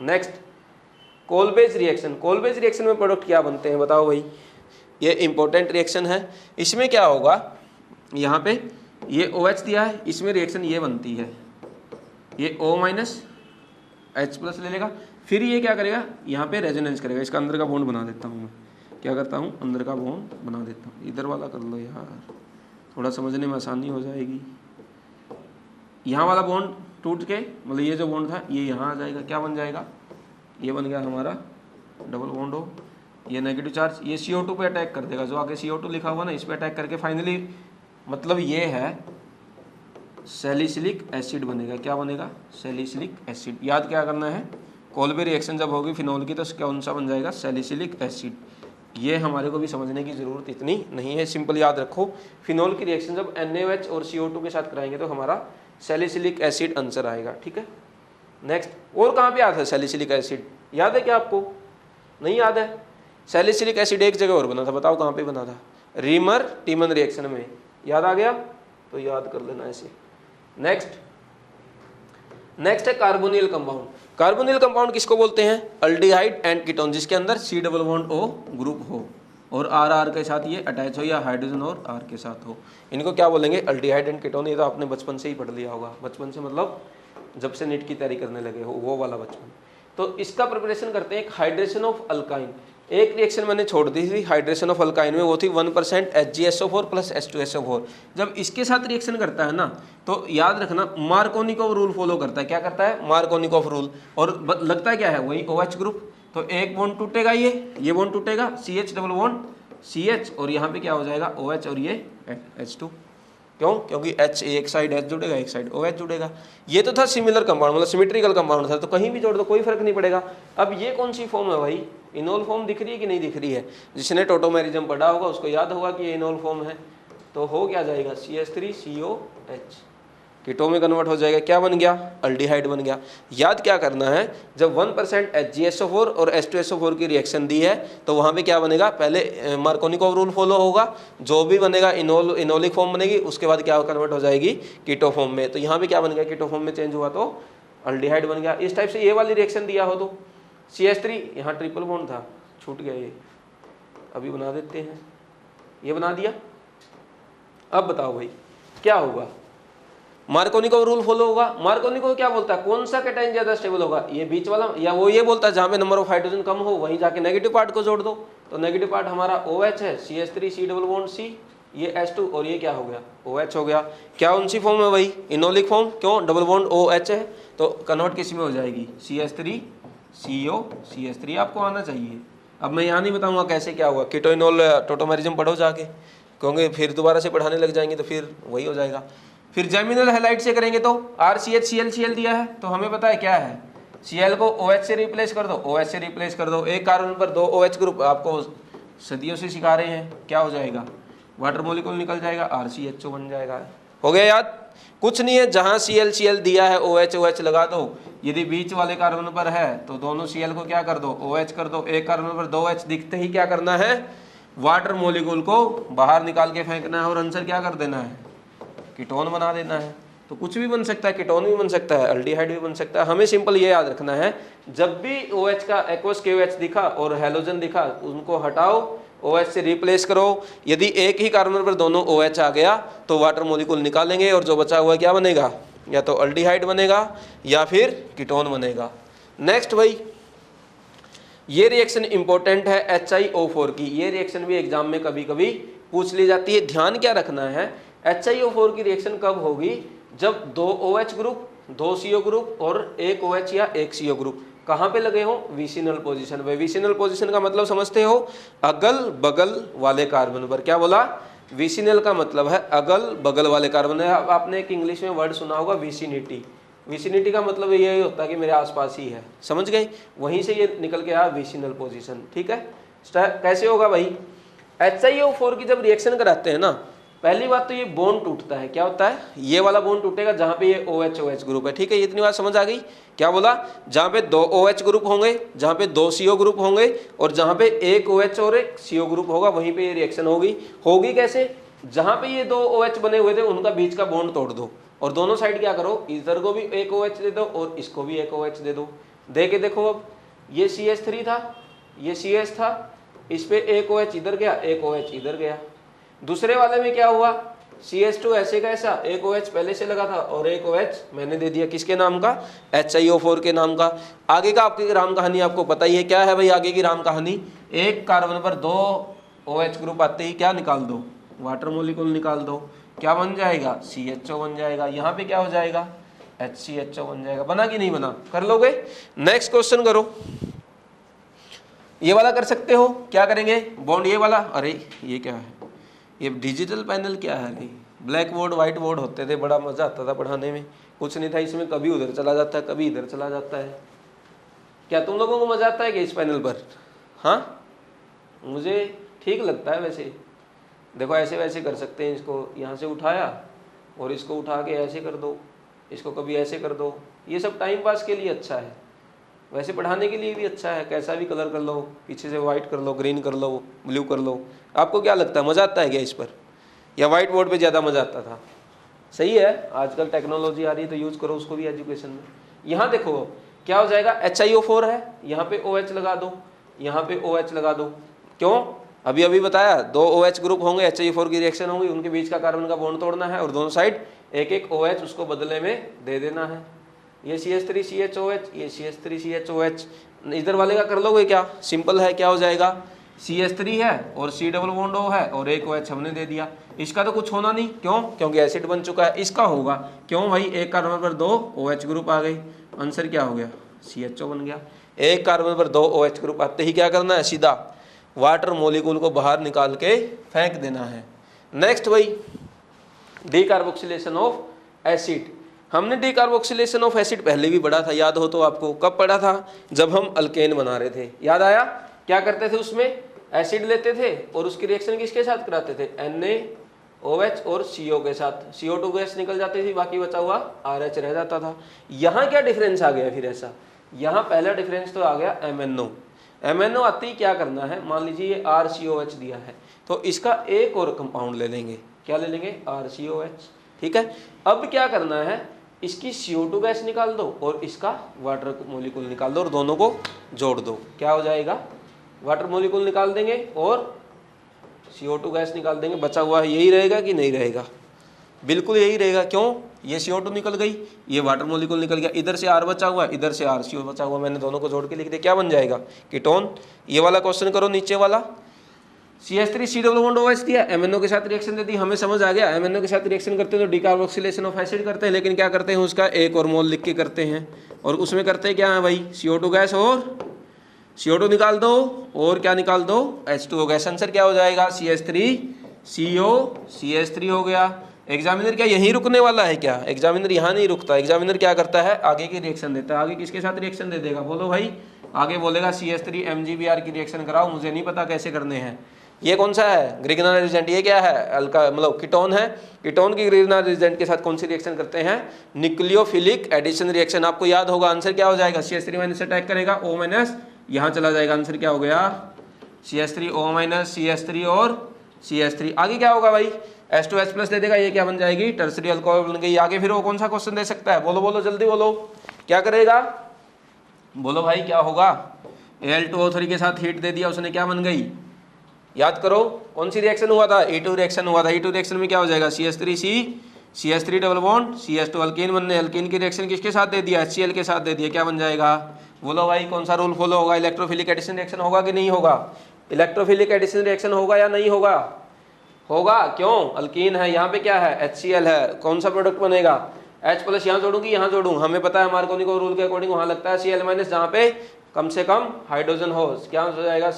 Speaker 1: Next, Kolbe's reaction. Kolbe's reaction में प्रोडक्ट क्या बनते हैं, बताओ भाई, ये इंपॉर्टेंट रिएक्शन है। इसमें क्या होगा, यहाँ पे ये OH दिया है, इसमें रिएक्शन ये बनती है, ये O माइनस H प्लस ले लेगा, फिर ये क्या करेगा, यहाँ पे रेजोनेंस करेगा। इसका अंदर का बॉन्ड बना देता हूँ मैं, क्या करता हूँ, अंदर का बॉन्ड बना देता हूँ। इधर वाला कर लो यार, थोड़ा समझने में आसानी हो जाएगी। यहाँ वाला बॉन्ड टूट के, मतलब ये जो बॉन्ड था ये यहाँ आ जाएगा, क्या बन जाएगा, ये बन गया हमारा डबल बॉन्ड हो, ये नेगेटिव चार्ज, ये CO2 पे अटैक कर देगा, जो आगे CO2 लिखा हुआ ना, इस पे अटैक करके फाइनली मतलब ये है सैलिसिलिक एसिड बनेगा। क्या बनेगा, सैलिसिलिक एसिड। याद क्या करना है, कोलबे रिएक्शन जब होगी फिनोल की तो कौन सा बन जाएगा, सैलिसिलिक एसिड। ये हमारे को भी समझने की ज़रूरत इतनी नहीं है, सिंपल याद रखो, फिनोल की रिएक्शन जब NaOH और CO2 के साथ कराएंगे तो हमारा सैलिसिलिक एसिड आंसर आएगा। ठीक है, नेक्स्ट, और कहाँ पे आता है सैलिसिलिक एसिड, याद है क्या आपको, नहीं याद है? सैलिसिलिक एसिड एक जगह और बना था, बताओ कहाँ पे बना था, रीमर टीमन रिएक्शन में। याद आ गया तो याद कर लेना ऐसे। नेक्स्ट है कार्बोनिल कंपाउंड। कार्बोनिल कंपाउंड किसको बोलते हैं, अल्डिहाइड एंड कीटोन, जिसके अंदर C double bond O group हो और R के साथ ये अटैच हो या हाइड्रोजन और R के साथ हो, इनको क्या बोलेंगे, अल्डिहाइड एंड कीटोन। ये तो आपने बचपन से ही पढ़ लिया होगा, बचपन से मतलब जब से नीट की तैयारी करने लगे हो, वो वाला बचपन। तो इसका प्रिपरेशन करते हैं, एक हाइड्रेशन ऑफ अल्काइन। एक रिएक्शन मैंने छोड़ दी थी हाइड्रेशन ऑफ अल्काइन में, वो थी 1% HgSO4 प्लस H2SO4। जब इसके साथ रिएक्शन करता है ना, तो याद रखना मार्कोनिकोव रूल फॉलो करता है। क्या करता है, मार्कोनिकोव रूल। और लगता है क्या है, वही OH ग्रुप। तो एक बॉन्ड टूटेगा, ये बॉन्ड टूटेगा, CH डबल बॉन्ड CH और यहाँ पे क्या हो जाएगा OH और ये H2। क्यों? क्योंकि H एक साइड H जुड़ेगा, एक साइड OH जुड़ेगा। ये तो था सिमिलर कंपाउंड, मतलब सिमेट्रिकल कंपाउंड था, तो कहीं भी जोड़ दो कोई फर्क नहीं पड़ेगा। अब ये कौन सी फॉर्म है भाई? इनोल फॉर्म दिख रही है कि नहीं दिख रही है? जिसने टोटोमेरिज्म पढ़ा होगा उसको याद होगा कि ये इनोल फॉर्म है। तो हो क्या जाएगा? CH3COH, कीटो में कन्वर्ट हो जाएगा। क्या बन गया? अल्डिहाइड बन गया। याद क्या करना है, जब 1% HgSO4 और H2SO4 की रिएक्शन दी है तो वहाँ पे क्या बनेगा? पहले मार्कोनिकोव रूल फॉलो होगा, जो भी बनेगा इनोलिक फॉर्म बनेगी, उसके बाद क्या कन्वर्ट हो जाएगी? कीटो फॉर्म में। तो यहाँ पे क्या बन गया? कीटो फॉर्म में चेंज हुआ तो अल्डिहाइड बन गया। इस टाइप से ये वाली रिएक्शन दिया हो तो CH3, यहाँ ट्रिपल बॉन्ड था, छूट गया, ये अभी बना देते हैं, ये बना दिया। अब बताओ भाई क्या होगा? मार्कोनिकोव रूल फॉलो होगा। मार्कोनिकोव क्या बोलता है? कौन सा कैटायन ज्यादा स्टेबल होगा? ये बीच वाला, या वो ये बोलता है जहाँ पे नंबर ऑफ हाइड्रोजन कम हो वहीं जाके नेगेटिव पार्ट को जोड़ दो। तो नेगेटिव पार्ट हमारा OH है, CH3 डबल बॉन्ड C, ये H2 और ये क्या हो गया? OH हो गया। क्या कौन सी फॉर्म है भाई? Enolic form. क्यों? डबल बॉन्ड OH है, तो कन्वर्ट किस में हो जाएगी? CH3CO, CH3 आपको आना चाहिए। अब मैं यहाँ नहीं बताऊंगा कैसे क्या हुआ, कीटोइनोल टोटोमेरिज्म पढ़ो जाके, क्योंकि फिर दोबारा से पढ़ाने लग जाएंगे तो फिर वही हो जाएगा। फिर जेमिनल हैलाइड से करेंगे तो RCHCl दिया है, तो हमें पता है क्या है? Cl को OH से रिप्लेस कर दो, OH से रिप्लेस कर दो, एक कार्बन पर 2 OH ग्रुप, आपको सदियों से सिखा रहे हैं। क्या हो जाएगा? वाटर मॉलिक्यूल निकल जाएगा, RCHO बन जाएगा। हो गया याद? कुछ नहीं है, जहाँ Cl दिया है OH लगा दो। यदि बीच वाले कार्बन पर है तो दोनों Cl को क्या कर दो? OH कर दो। एक कार्बन पर 2 OH दिखते ही क्या करना है? वाटर मॉलिक्यूल को बाहर निकाल के फेंकना है और आंसर क्या कर देना है? कीटोन बना देना है। तो कुछ भी बन सकता है, कीटोन भी बन सकता है, अल्डिहाइड भी बन सकता है। हमें सिंपल ये याद रखना है, जब भी OH का एक्वस KOH दिखा और हैलोजन दिखा, उनको हटाओ, OH से रिप्लेस करो। यदि एक ही कार्बन पर दोनों OH आ गया तो वाटर मॉलिक्यूल निकालेंगे और जो बचा हुआ क्या बनेगा? या तो अल्डिहाइड बनेगा या फिर कीटोन बनेगा। नेक्स्ट भाई, ये रिएक्शन इंपॉर्टेंट है HiO4 की। ये रिएक्शन भी एग्जाम में कभी कभी पूछ ली जाती है। ध्यान क्या रखना है, HiO4 की रिएक्शन कब होगी? जब 2 OH ग्रुप, 2 CO ग्रुप और 1 OH या 1 CO ग्रुप कहाँ पे लगे हो? विसिनल पोजीशन पे। विसिनल पोजीशन का मतलब समझते हो? अगल बगल वाले कार्बन पर। क्या बोला? विसिनल का मतलब है अगल बगल वाले कार्बन है। आपने एक इंग्लिश में वर्ड सुना होगा विसिनिटी। विसिनिटी का मतलब यही होता है कि मेरे आसपास ही है, समझ गए? वहीं से ये निकल के आया विसिनल पोजीशन। ठीक है, कैसे होगा भाई? HiO4 की जब रिएक्शन कराते हैं ना, पहली बात तो ये बॉन्ड टूटता है। क्या होता है? ये वाला बॉन्ड टूटेगा जहाँ पे ये OH ग्रुप है। ठीक है, इतनी बात समझ आ गई? क्या बोला? जहाँ पे 2 OH ग्रुप होंगे, जहाँ पे 2 CO ग्रुप होंगे और जहाँ पे 1 OH और 1 CO ग्रुप होगा, वहीं पे ये रिएक्शन होगी कैसे? जहाँ पे ये 2 OH बने हुए थे उनका बीच का बॉन्ड तोड़ दो और दोनों साइड क्या करो? इधर को भी 1 OH दे दो और इसको भी 1 OH दे दो। दे के देखो, अब ये CH3 था, ये CH था, इस पे 1 OH इधर गया, 1 OH इधर गया। दूसरे वाले में क्या हुआ? CH2 ऐसे का ऐसा, 1 OH पहले से लगा था और 1 OH मैंने दे दिया, किसके नाम का? HiO4 के नाम का। आगे का आपकी राम कहानी आपको पता ही है। क्या है भाई आगे की राम कहानी? एक कार्बन पर 2 OH ग्रुप आते ही क्या निकाल दो? वाटर मॉलिक्यूल निकाल दो। क्या बन जाएगा? CHO बन जाएगा। यहाँ पे क्या हो जाएगा? HCHO बन जाएगा। बना कि नहीं बना? कर लोगे? नेक्स्ट क्वेश्चन करो। ये वाला कर सकते हो। क्या करेंगे? बॉन्ड ये वाला, अरे ये क्या है? ये डिजिटल पैनल क्या है? अरे ब्लैक बोर्ड व्हाइट बोर्ड होते थे, बड़ा मजा आता था पढ़ाने में। कुछ नहीं था इसमें, कभी उधर चला जाता है, कभी इधर चला जाता है। क्या तुम लोगों को मजा आता है कि इस पैनल पर? हाँ, मुझे ठीक लगता है वैसे। देखो ऐसे वैसे कर सकते हैं, इसको यहाँ से उठाया और इसको उठा के ऐसे कर दो, इसको कभी ऐसे कर दो। ये सब टाइम पास के लिए अच्छा है, वैसे पढ़ाने के लिए भी अच्छा है। कैसा भी कलर कर लो, पीछे से वाइट कर लो, ग्रीन कर लो, ब्लू कर लो। आपको क्या लगता है, मज़ा आता है क्या इस पर? या वाइट बोर्ड पे ज़्यादा मज़ा आता था? सही है, आजकल टेक्नोलॉजी आ रही है तो यूज़ करो उसको भी एजुकेशन में। यहाँ देखो क्या हो जाएगा? HiO4 है, यहाँ पे OH लगा दो, यहाँ पे OH लगा दो। क्यों? अभी अभी बताया, 2 OH ग्रुप होंगे, HiO4 की रिएक्शन होगी, उनके बीच का कार्बन का बॉन्ड तोड़ना है और दोनों साइड एक एक OH उसको बदले में दे देना है। ये CH3CHOH, ये CH3CHOH। इधर वाले का कर लोगे क्या? सिंपल है, क्या हो जाएगा? CH3 है और C डबल बॉन्ड O है और एक OH हमने दे दिया। इसका तो कुछ होना नहीं, क्यों? क्योंकि एसिड बन चुका है। इसका होगा, क्यों भाई? एक कार्बन पर 2 OH ग्रुप आ गए, आंसर क्या हो गया? CHO बन गया। एक कार्बन पर 2 OH ग्रुप आते ही क्या करना है? सीधा वाटर मॉलिक्यूल को बाहर निकाल के फेंक देना है। नेक्स्ट वही डीकार्बोक्सिलेशन ऑफ एसिड। हमने डीकार्बोक्सिलेशन ऑफ एसिड पहले भी पढ़ा था, याद हो तो आपको। कब पढ़ा था? जब हम अल्केन बना रहे थे, याद आया? क्या करते थे उसमें? एसिड लेते थे और उसकी रिएक्शन किसके साथ कराते थे? NaOH और CO के साथ। CO2 गैस निकल जाती थी, बाकी बचा हुआ RH रह जाता था। यहाँ क्या डिफरेंस आ गया फिर ऐसा? यहाँ पहला डिफरेंस तो आ गया MnO आती क्या करना है, मान लीजिए ये RCOH दिया है तो इसका एक और कंपाउंड ले लेंगे। क्या ले लेंगे? RCOH। ठीक है, अब क्या करना है, इसकी CO2 गैस निकाल दो और इसका वाटर मॉलिक्यूल निकाल दो और दोनों को जोड़ दो। क्या हो जाएगा? वाटर मॉलिक्यूल निकाल देंगे और CO2 गैस निकाल देंगे, बचा हुआ यही रहेगा कि नहीं रहेगा? बिल्कुल यही रहेगा। क्यों? ये CO2 निकल गई, ये वाटर मॉलिक्यूल निकल गया, इधर से R बचा हुआ, इधर से RCO बचा हुआ, मैंने दोनों को जोड़ के लिख दिया। क्या बन जाएगा? कीटोन। ये वाला क्वेश्चन करो, नीचे वाला CH3COOH दिया, MnO के साथ रिएक्शन दे दी, हमें समझ आ गया। MnO के साथ रिएक्शन करते हैं तो डीकार्बोक्सिलेशन ऑफ एसिड करते हैं, लेकिन क्या करते हैं, उसका एक और मोल लिख के करते हैं। और उसमें करते हैं क्या है भाई? CO2 गैस और CO2 निकाल दो और क्या निकाल दो? H2O gas. आंसर क्या हो जाएगा? CH3CO CH3 हो गया। एग्जामिनर क्या यहीं रुकने वाला है क्या? एग्जामिनर यहाँ नहीं रुकता। एग्जामिनर क्या करता है? आगे की रिएक्शन देता है। आगे किसके साथ रिएक्शन दे देगा? बोलो भाई। आगे बोलेगा CH3 MgBr की रिएक्शन कराओ, मुझे नहीं पता कैसे करने हैं। ये कौन सा है? ग्रिग्नार रिएजेंट। ये क्या है? अल्का मतलब कीटोन है। कीटोन की ग्रिग्नार रिएजेंट के साथ कौन सी रिएक्शन करते हैं? Nucleophilic addition reaction. आपको याद होगा आंसर क्या हो जाएगा? CH3 माइनस अटैक करेगा, O माइनस यहाँ चला जाएगा। आंसर क्या हो गया? CH3O माइनस CH3 और CH3। आगे क्या होगा भाई? H2H प्लस दे देगा, ये क्या बन जाएगी? टर्सरी अल्कोहल बन गई। आगे फिर वो कौन सा क्वेश्चन दे सकता है? बोलो बोलो जल्दी बोलो, क्या करेगा? बोलो भाई क्या होगा? Al2O3 के साथ हीट दे दिया उसने, क्या बन गई? याद करो कौन सी रिएक्शन हुआ था? E2 रिएक्शन हुआ था। E2 रिएक्शन में क्या हो जाएगा? CH3C CH3 double bond CH2 alkyne बनने। अल्कीन की रिएक्शन किसके साथ दे दिया? HCl के साथ दे दिया। क्या बन जाएगा? बोलो भाई कौन सा रूल फॉलो होगा? इलेक्ट्रोफिलिक एडिशन रिएक्शन होगा कि नहीं होगा? इलेक्ट्रोफिलिक एडिशन रिएक्शन होगा या नहीं होगा? होगा। क्यों? अल्कीन है, यहाँ पे क्या है? HCl है। कौन सा प्रोडक्ट बनेगा? H प्लस यहाँ जोड़ूंगी, यहाँ जोड़ूँ, हमें पता है मार्कोनी रूल के अकॉर्डिंग वहाँ लगता है Cl माइनस, जहाँ पे कम से कम हाइड्रोजन हो। क्या हो जाएगा?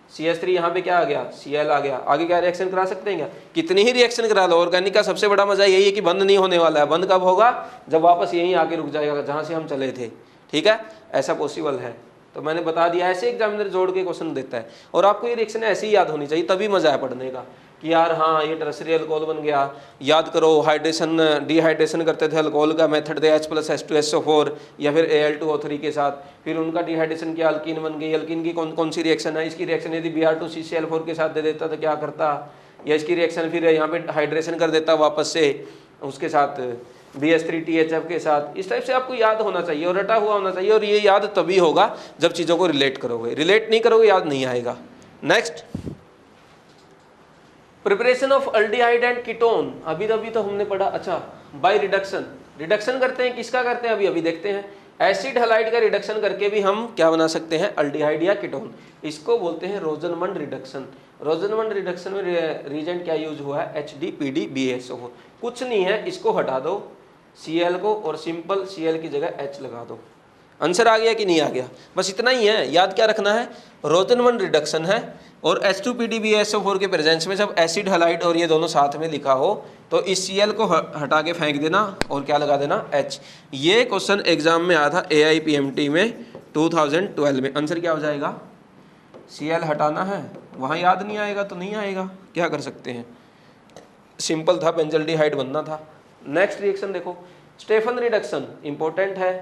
Speaker 1: CH3 यहाँ पे क्या आ गया? Cl आ गया। आगे क्या रिएक्शन करा सकते हैं क्या? कितनी ही रिएक्शन करा लो। ऑर्गेनिक का सबसे बड़ा मजा यही है कि बंद नहीं होने वाला है। बंद कब होगा? जब वापस यहीं आके रुक जाएगा जहाँ से हम चले थे। ठीक है, ऐसा पॉसिबल है। तो मैंने बता दिया, ऐसे एग्जामिनर जोड़ के क्वेश्चन देता है। और आपको ये रिएक्शन ऐसे ही याद होनी चाहिए, तभी मजा है पढ़ने का कि यार हाँ ये टर्सरी अल्कोहल बन गया। याद करो हाइड्रेशन डिहाइड्रेशन करते थे अल्कोहल का मेथड थे H+H2SO4 या फिर Al2O3 के साथ, फिर उनका डिहाइड्रेशन किया, अल्कीन बन गई। अल्कीन की कौन सी रिएक्शन है? इसकी रिएक्शन यदि Br2CCl4 के साथ दे देता तो क्या करता? या इसकी रिएक्शन फिर यहाँ पे हाइड्रेशन कर देता वापस से उसके साथ BH3THF के साथ। इस टाइप से आपको याद होना चाहिए और रटा हुआ होना चाहिए। और ये याद तभी होगा जब चीज़ों को रिलेट करोगे। रिलेट नहीं करोगे याद नहीं आएगा। Next, preparation of aldehyde and ketone. अभी तो हमने पढ़ा। अच्छा, बाय रिडक्शन। रिडक्शन करते हैं, किसका करते हैं? अभी देखते हैं। एसिड हलाइड का रिडक्शन करके भी हम क्या बना सकते हैं? अल्डिहाइड या कीटोन। इसको बोलते हैं रोजनमंड रिडक्शन। रोजनमंड रिडक्शन में रिएजेंट क्या यूज हुआ है? HDPDBSO4। कुछ नहीं है, इसको हटा दो Cl को और सिंपल Cl की जगह H लगा दो। आंसर आ गया कि नहीं आ गया? बस इतना ही है। याद क्या रखना है? रोजनमंड रिडक्शन है और H2PDBSO4 के प्रेजेंस में जब एसिड हलाइड और ये दोनों साथ में लिखा हो तो इस Cl को हटा के फेंक देना और क्या लगा देना? H। ये क्वेश्चन एग्जाम में आया था AIPMT में 2012 में। आंसर क्या हो जाएगा? Cl हटाना है, वहाँ याद नहीं आएगा तो नहीं आएगा, क्या कर सकते हैं। सिंपल था, बेंजल्डिहाइड बनना था। नेक्स्ट रिएक्शन देखो, स्टेफन रिडक्शन इंपॉर्टेंट है।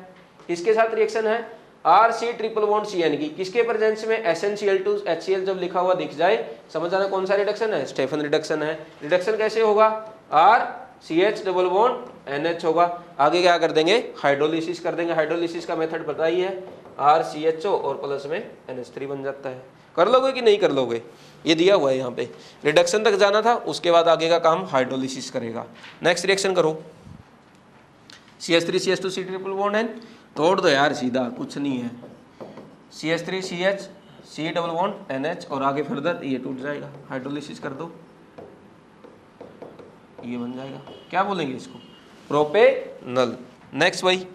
Speaker 1: किसके साथ रिएक्शन है? RC ट्रिपल बॉन्ड CN की। किसके प्रेजेंस में? SnCl2 HCl जब लिखा हुआ दिख जाए समझ आना कौन सा रिडक्शन है? स्टेफन रिडक्शन है। रिडक्शन कैसे होगा? RCH डबल बॉन्ड NH होगा। आगे क्या कर देंगे? हाइड्रोलिसिस कर देंगे। हाइड्रोलिसिस का मेथड पता ही है, RCHO और प्लस में NH3 बन जाता है। कर लोगे कि नहीं कर लोगे? ये दिया हुआ है यहाँ पे। रिडक्शन तक जाना था, उसके बाद आगे का काम हाइड्रोलिसिस करेगा। नेक्स्ट रिएक्शन करो। CH3CH2C ट्रिपल बॉन्ड N तोड़ दो यार सीधा, कुछ नहीं है। CH3CH C double bond NH और आगे फर्दर ये टूट जाएगा। हाइड्रोलिसिस कर दो, ये बन जाएगा। क्या बोलेंगे इसको? प्रोपेनल। नेक्स्ट भाई,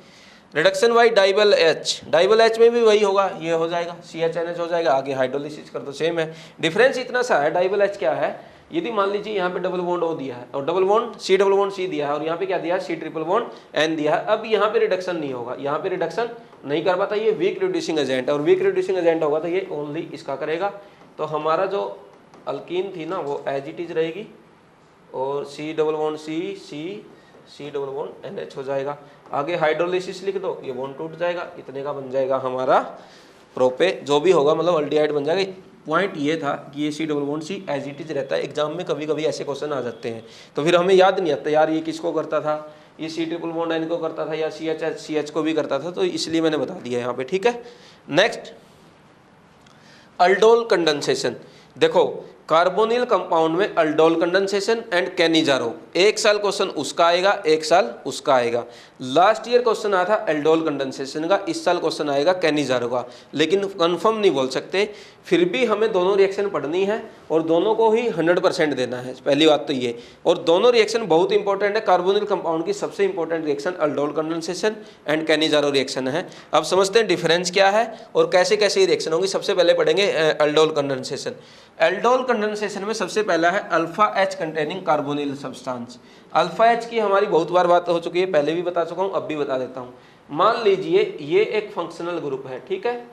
Speaker 1: रिडक्शन बाई डाइबल एच में भी वही होगा, ये हो जाएगा CHNH हो जाएगा, आगे हाइड्रोलिसिस कर दो, सेम है। डिफरेंस इतना सा है, डाइबल एच क्या है, यदि मान लीजिए यहाँ पे डबल बॉन्ड O दिया है और डबल बॉन्ड C दिया है और यहाँ पे क्या दिया है C ट्रिपल बॉन्ड N दिया है, अब यहाँ पे रिडक्शन नहीं होगा, यहाँ पे रिडक्शन नहीं कर पाता, ये वीक रिड्यूसिंग एजेंट, और वीक रिड्यूसिंग एजेंट होगा तो ये ओनली इसका करेगा। तो हमारा जो अल्कीन थी ना वो एज इट इज रहेगी और C double bond C double bond NH हो जाएगा। आगे हाइड्रोलिसिस लिख दो, ये बॉन्ड टूट जाएगा, इतने का बन जाएगा हमारा प्रोपे, जो भी होगा मतलब अल्डिहाइड बन जाएगा। पॉइंट ये था कि ये C double bond C as it is रहता है, एग्जाम में कभी कभी ऐसे क्वेश्चन आ जाते हैं तो फिर हमें याद नहीं आता यार ये किसको करता था, ये C ट्रिपल बॉन्ड N को करता था या CH को भी करता था, तो इसलिए मैंने बता दिया यहाँ पे, ठीक है। नेक्स्ट अल्डोल कंडेंसेशन, देखो कार्बोनिल कंपाउंड में अल्डोल कंडेंसेशन एंड कैनिजारो, एक साल क्वेश्चन उसका आएगा, एक साल उसका आएगा। लास्ट ईयर क्वेश्चन आया था अल्डोल कंडेंसेशन का, इस साल क्वेश्चन आएगा कैनिजारो का, लेकिन कंफर्म नहीं बोल सकते। फिर भी हमें दोनों रिएक्शन पढ़नी है और दोनों को ही 100% देना है, पहली बात तो ये। और दोनों रिएक्शन बहुत इंपॉर्टेंट है, कार्बोनिल कंपाउंड की सबसे important reaction aldol condensation and Cannizzaro reaction है। अब समझते हैं डिफरेंस क्या है और कैसे कैसे रिएक्शन होंगी। सबसे पहले पढ़ेंगे अल्डोल कंडेंसेशन। एल्डोल कंडेंसेशन में सबसे पहला है alpha H containing carbonyl substance. Alpha H की हमारी बहुत बार बात हो चुकी है, पहले भी बता चुका हूँ, अब भी बता देता हूँ। मान लीजिए ये एक फंक्शनल ग्रुप है, ठीक है,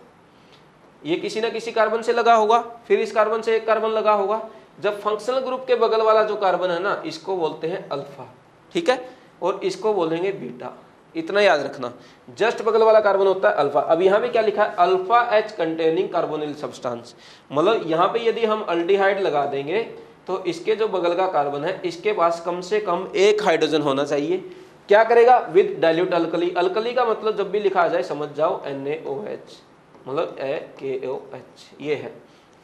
Speaker 1: ये किसी ना किसी कार्बन से लगा होगा, फिर इस कार्बन से एक कार्बन लगा होगा। जब फंक्शनल ग्रुप के बगल वाला जो कार्बन है ना, इसको बोलते हैं अल्फा, ठीक है, और इसको बोलेंगे बीटा, इतना याद रखना। जस्ट बगल वाला कार्बन होता है अल्फा। अब यहाँ पे क्या लिखा है, alpha H containing carbonyl substance, मतलब यहाँ पे यदि हम अल्डिहाइड लगा देंगे तो इसके जो बगल का कार्बन है इसके पास कम से कम एक हाइड्रोजन होना चाहिए। क्या करेगा, विद डाइल्यूट अल्कली। अल्कली का मतलब जब भी लिखा आ जाए समझ जाओ NaOH, मतलब AKOH, ये है,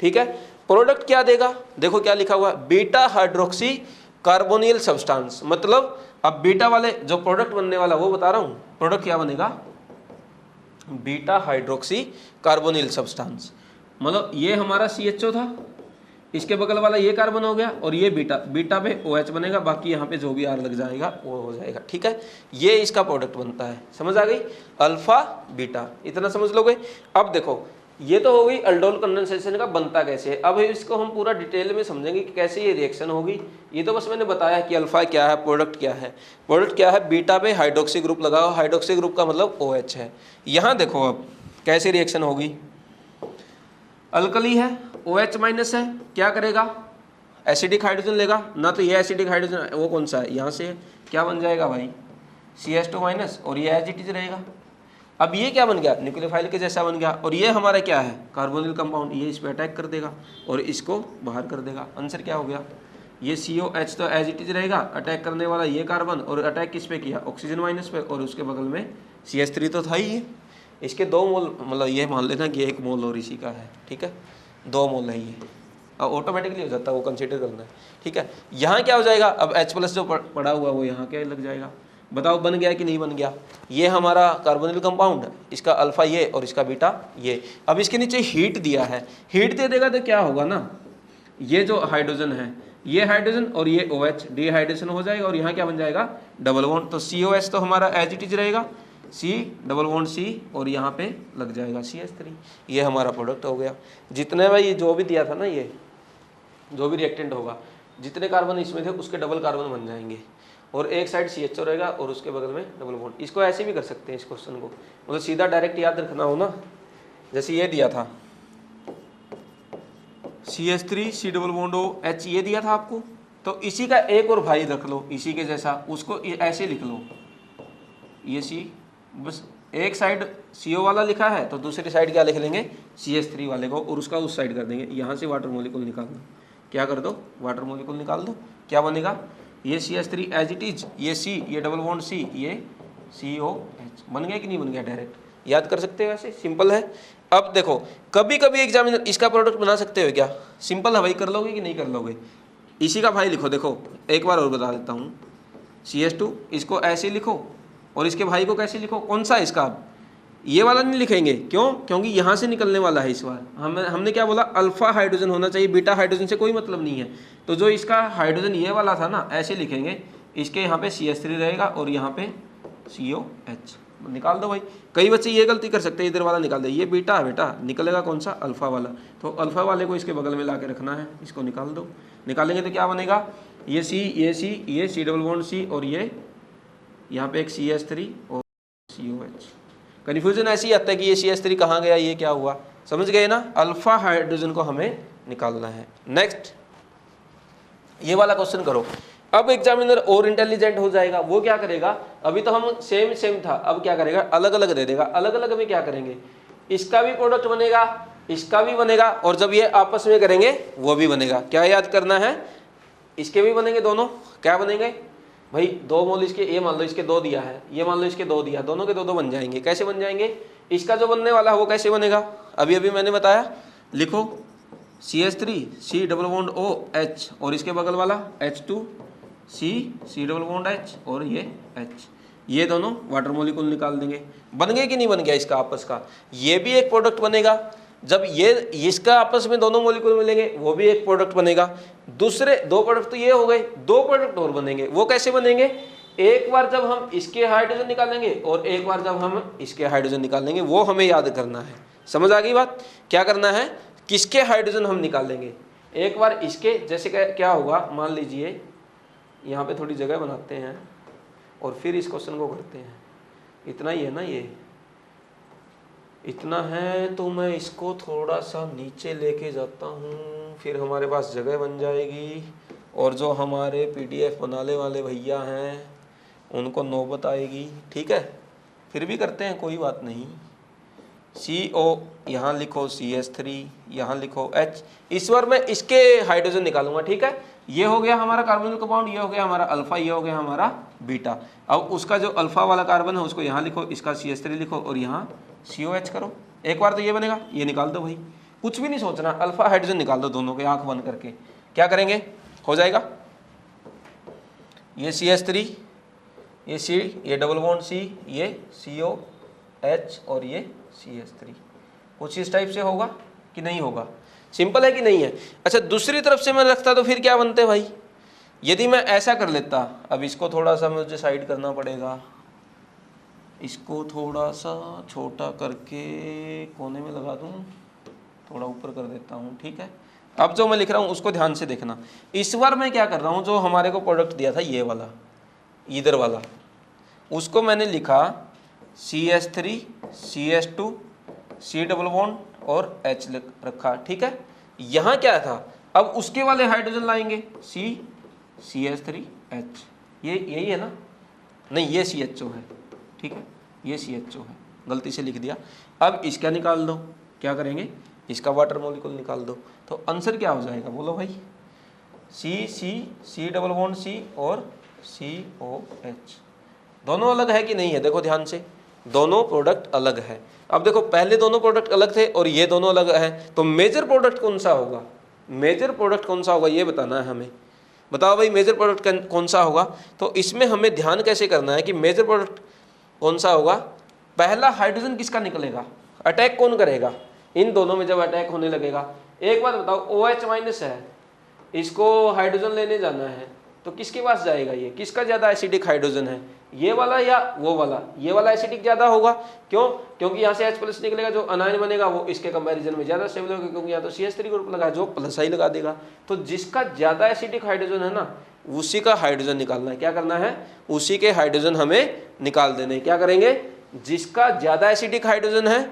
Speaker 1: ठीक है। प्रोडक्ट क्या देगा, देखो क्या लिखा हुआ है, बीटा हाइड्रोक्सी कार्बोनिल सब्सटेंस, मतलब अब बीटा वाले जो प्रोडक्ट बनने वाला वो बता रहा हूं, प्रोडक्ट क्या बनेगा, बीटा हाइड्रोक्सी कार्बोनिल सब्सटेंस। मतलब ये हमारा CHO था, इसके बगल वाला ये कार्बन हो गया और ये बीटा, बीटा पे OH बनेगा, बाकी यहाँ पे जो भी R लग जाएगा वो हो जाएगा, ठीक है। ये इसका प्रोडक्ट बनता है, समझ आ गई, अल्फा बीटा, इतना समझ लोगे। अब देखो ये तो हो गई अल्डोल कंडेंसेशन का बनता कैसे है। अब इसको हम पूरा डिटेल में समझेंगे कि कैसे ये रिएक्शन होगी। ये तो बस मैंने बताया कि अल्फा क्या है, प्रोडक्ट क्या है। प्रोडक्ट क्या है, बीटा पे हाइड्रोक्सी ग्रुप लगाओ, हाइड्रोक्सी ग्रुप का मतलब OH है। यहाँ देखो अब कैसे रिएक्शन होगी, अल्कली है, OH माइनस है, क्या करेगा, एसिडिक हाइड्रोजन लेगा ना, तो ये एसिडिक हाइड्रोजन वो कौन सा है, यहाँ से है, क्या बन जाएगा भाई CH2 माइनस, और ये एज इट इज रहेगा। अब ये क्या बन गया, न्यूक्लियोफाइल के जैसा बन गया, और ये हमारा क्या है, कार्बोनिल कंपाउंड, ये इस पर अटैक कर देगा और इसको बाहर कर देगा। आंसर क्या हो गया, ये COH तो एज इट इज रहेगा, अटैक करने वाला ये कार्बन, और अटैक किस पे किया, ऑक्सीजन माइनस पे, और उसके बगल में CH3 तो था ही ये, इसके 2 मोल, मतलब ये मान लेना कि 1 मोल और इसी का है, ठीक है, 2 मोल है ये, अब ऑटोमेटिकली हो जाता है, वो कंसीडर करना है, ठीक है। यहाँ क्या हो जाएगा, अब H+ जो पड़ा हुआ वो यहाँ क्या लग जाएगा, बताओ बन गया कि नहीं बन गया। ये हमारा कार्बोनिल कंपाउंड, इसका अल्फा ये और इसका बीटा ये। अब इसके नीचे हीट दिया है, हीट दे देगा तो क्या होगा ना, ये जो हाइड्रोजन है, ये हाइड्रोजन और ये OH डिहाइड्रेशन हो जाएगा, और यहाँ क्या बन जाएगा, डबल बॉन्ड। तो COH तो हमारा एज इट इज रहेगा, C डबल बॉन्ड C, और यहाँ पे लग जाएगा CH3। ये हमारा प्रोडक्ट हो गया। जितने भाई जो भी दिया था ना, ये जो भी रिएक्टेंट होगा, जितने कार्बन इसमें थे उसके डबल कार्बन बन जाएंगे, और एक साइड CHO रहेगा और उसके बगल में डबल बॉन्ड। इसको ऐसे भी कर सकते हैं इस क्वेश्चन को, मतलब सीधा डायरेक्ट याद रखना हो ना, जैसे ये दिया था CH3 C double bond OH, ये दिया था आपको, तो इसी का एक और भाई रख लो इसी के जैसा, उसको ऐसे लिख लो, ये C, बस एक साइड CO वाला लिखा है तो दूसरी साइड क्या लिख लेंगे, CH3 वाले को, और उसका उस साइड कर देंगे। यहाँ से वाटर मॉलिक्यूल निकाल दो, क्या कर दो, वाटर मॉलिक्यूल निकाल दो, क्या बनेगा, ये CH3 एज इट इज, ये C, ये डबल बॉन्ड C, ये COH, बन गया कि नहीं बन गया, डायरेक्ट याद कर सकते हो, वैसे सिंपल है। अब देखो कभी कभी एग्जामिनर इसका प्रोडक्ट बना सकते हो क्या, सिंपल है भाई, कर लोगे कि नहीं कर लोगे। इसी का भाई लिखो, देखो एक बार और बता देता हूँ, CH2 इसको ऐसे लिखो, और इसके भाई को कैसे लिखो, कौन सा इसका, ये वाला नहीं लिखेंगे, क्यों, क्योंकि यहाँ से निकलने वाला है इस बार। हमने क्या बोला, अल्फा हाइड्रोजन होना चाहिए, बीटा हाइड्रोजन से कोई मतलब नहीं है। तो जो इसका हाइड्रोजन ये वाला था ना, ऐसे लिखेंगे, इसके यहाँ पे CH3 रहेगा और यहाँ पे COH, निकाल दो भाई। कई बच्चे ये गलती कर सकते हैं, इधर वाला निकाल दे, ये बीटा है बेटा, निकलेगा कौन सा, अल्फा वाला, तो अल्फा वाले को इसके बगल में ला के रखना है, इसको निकाल दो। निकालेंगे तो क्या बनेगा, ये सी, ये सी डबल बॉन्ड सी, और ये यहाँ पे एक CH3 और COH। कन्फ्यूजन ऐसी आता है कि ये CH3 कहाँ गया, ये क्या हुआ, समझ गए ना। अल्फा हाइड्रोजन को हमें निकालना है। नेक्स्ट ये वाला क्वेश्चन करो। अब एग्जामिनर और इंटेलिजेंट हो जाएगा, वो क्या करेगा, अभी तो हम सेम था, अब क्या करेगा, अलग अलग दे देगा। अलग अलग में क्या करेंगे, इसका भी प्रोडक्ट बनेगा, इसका भी बनेगा, और जब ये आपस में करेंगे वो भी बनेगा। क्या याद करना है, इसके भी बनेंगे दोनों, क्या बनेंगे भाई, 2 मोल इसके, ये मान लो इसके 2 दिया है, ये मान लो इसके 2 दिया, दोनों के 2 बन जाएंगे। कैसे बन जाएंगे, इसका जो बनने वाला है वो कैसे बनेगा, अभी अभी मैंने बताया, लिखो CH3 C double bond OH, और इसके बगल वाला H2 C double bond H, और ये H, ये दोनों वाटर मॉलिक्यूल निकाल देंगे। बन गए कि नहीं बन गया इसका आपस का, ये भी एक प्रोडक्ट बनेगा। जब ये इसका आपस में दोनों मॉलिक्यूल मिलेंगे वो भी एक प्रोडक्ट बनेगा। दूसरे 2 प्रोडक्ट तो ये हो गए, 2 प्रोडक्ट और बनेंगे। वो कैसे बनेंगे, एक बार जब हम इसके हाइड्रोजन निकालेंगे और एक बार जब हम इसके हाइड्रोजन निकालेंगे, वो हमें याद करना है। समझ आ गई बात, क्या करना है, किसके हाइड्रोजन हम निकालेंगे, एक बार इसके, जैसे क्या होगा, मान लीजिए यहाँ पे थोड़ी जगह बनाते हैं और फिर इस क्वेश्चन को करते हैं। इतना ही है ना, ये इतना है, तो मैं इसको थोड़ा सा नीचे लेके जाता हूँ, फिर हमारे पास जगह बन जाएगी, और जो हमारे PDF बनाने वाले भैया हैं उनको नौबत आएगी। ठीक है, फिर भी करते हैं, कोई बात नहीं। CO यहाँ लिखो, CH3 यहाँ लिखो, H। इस बार मैं इसके हाइड्रोजन निकालूंगा। ठीक है, ये हो गया हमारा कार्बोनिल कंपाउंड, ये हो गया हमारा अल्फा, ये हो गया हमारा बीटा। अब उसका जो अल्फा वाला कार्बन है उसको यहाँ लिखो, इसका CH3 लिखो, और यहाँ COH करो। एक बार तो ये बनेगा, ये निकाल दो भाई, कुछ भी नहीं सोचना, अल्फा हाइड्रोजन निकाल दो दोनों के, आंख बंद करके। क्या करेंगे, हो जाएगा, ये CH3, ये C, ये डबल बॉन्ड C, ये COH, और ये CH3। कुछ इस टाइप से होगा कि नहीं होगा, सिंपल है कि नहीं है। अच्छा, दूसरी तरफ से मैं रखता तो फिर क्या बनते भाई, यदि मैं ऐसा कर लेता, अब इसको थोड़ा सा मुझे साइड करना पड़ेगा, इसको थोड़ा सा छोटा करके कोने में लगा दूं, थोड़ा ऊपर कर देता हूं। ठीक है, अब जो मैं लिख रहा हूं उसको ध्यान से देखना। इस बार मैं क्या कर रहा हूं, जो हमारे को प्रोडक्ट दिया था ये वाला, इधर वाला, उसको मैंने लिखा CH3 CH2 C double bond और H रखा। ठीक है, यहाँ क्या था, अब उसके वाले हाइड्रोजन लाएंगे, CH3 H, ये यही है ना, नहीं ये CHO है। ठीक है, ये CHO है, गलती से लिख दिया। अब इसका निकाल दो, क्या करेंगे, इसका वाटर मॉलिक्यूल निकाल दो, तो आंसर क्या हो जाएगा, बोलो भाई, C डबल बॉन्ड C और COH। दोनों अलग है कि नहीं है, देखो ध्यान से, दोनों प्रोडक्ट अलग है। अब देखो, पहले दोनों प्रोडक्ट अलग थे और ये दोनों अलग हैं, तो मेजर प्रोडक्ट कौन सा होगा, मेजर प्रोडक्ट कौन सा होगा ये बताना है हमें। बताओ भाई, मेजर प्रोडक्ट कौन सा होगा। तो इसमें हमें ध्यान कैसे करना है कि मेजर प्रोडक्ट कौन सा होगा। पहला हाइड्रोजन किसका निकलेगा, अटैक कौन करेगा, इन दोनों में जब अटैक होने लगेगा। एक बात बताओ, OH माइनस है, इसको हाइड्रोजन लेने जाना है, तो किसके पास जाएगा, ये किसका ज़्यादा एसिडिक हाइड्रोजन है, ये वाला या वो वाला, ये वाला एसिडिक ज़्यादा होगा। क्यों, क्योंकि यहाँ से H+ निकलेगा, जो अनायन बनेगा वो इसके कंपैरिजन में ज़्यादा स्टेबल होगा, क्योंकि यहाँ तो CH3 ग्रुप लगा, जो प्लस आई लगा देगा। तो जिसका ज़्यादा एसिडिक हाइड्रोजन है ना, उसी का हाइड्रोजन निकालना है। क्या करना है, उसी के हाइड्रोजन हमें निकाल देने। क्या करेंगे, जिसका ज़्यादा एसिडिक हाइड्रोजन है,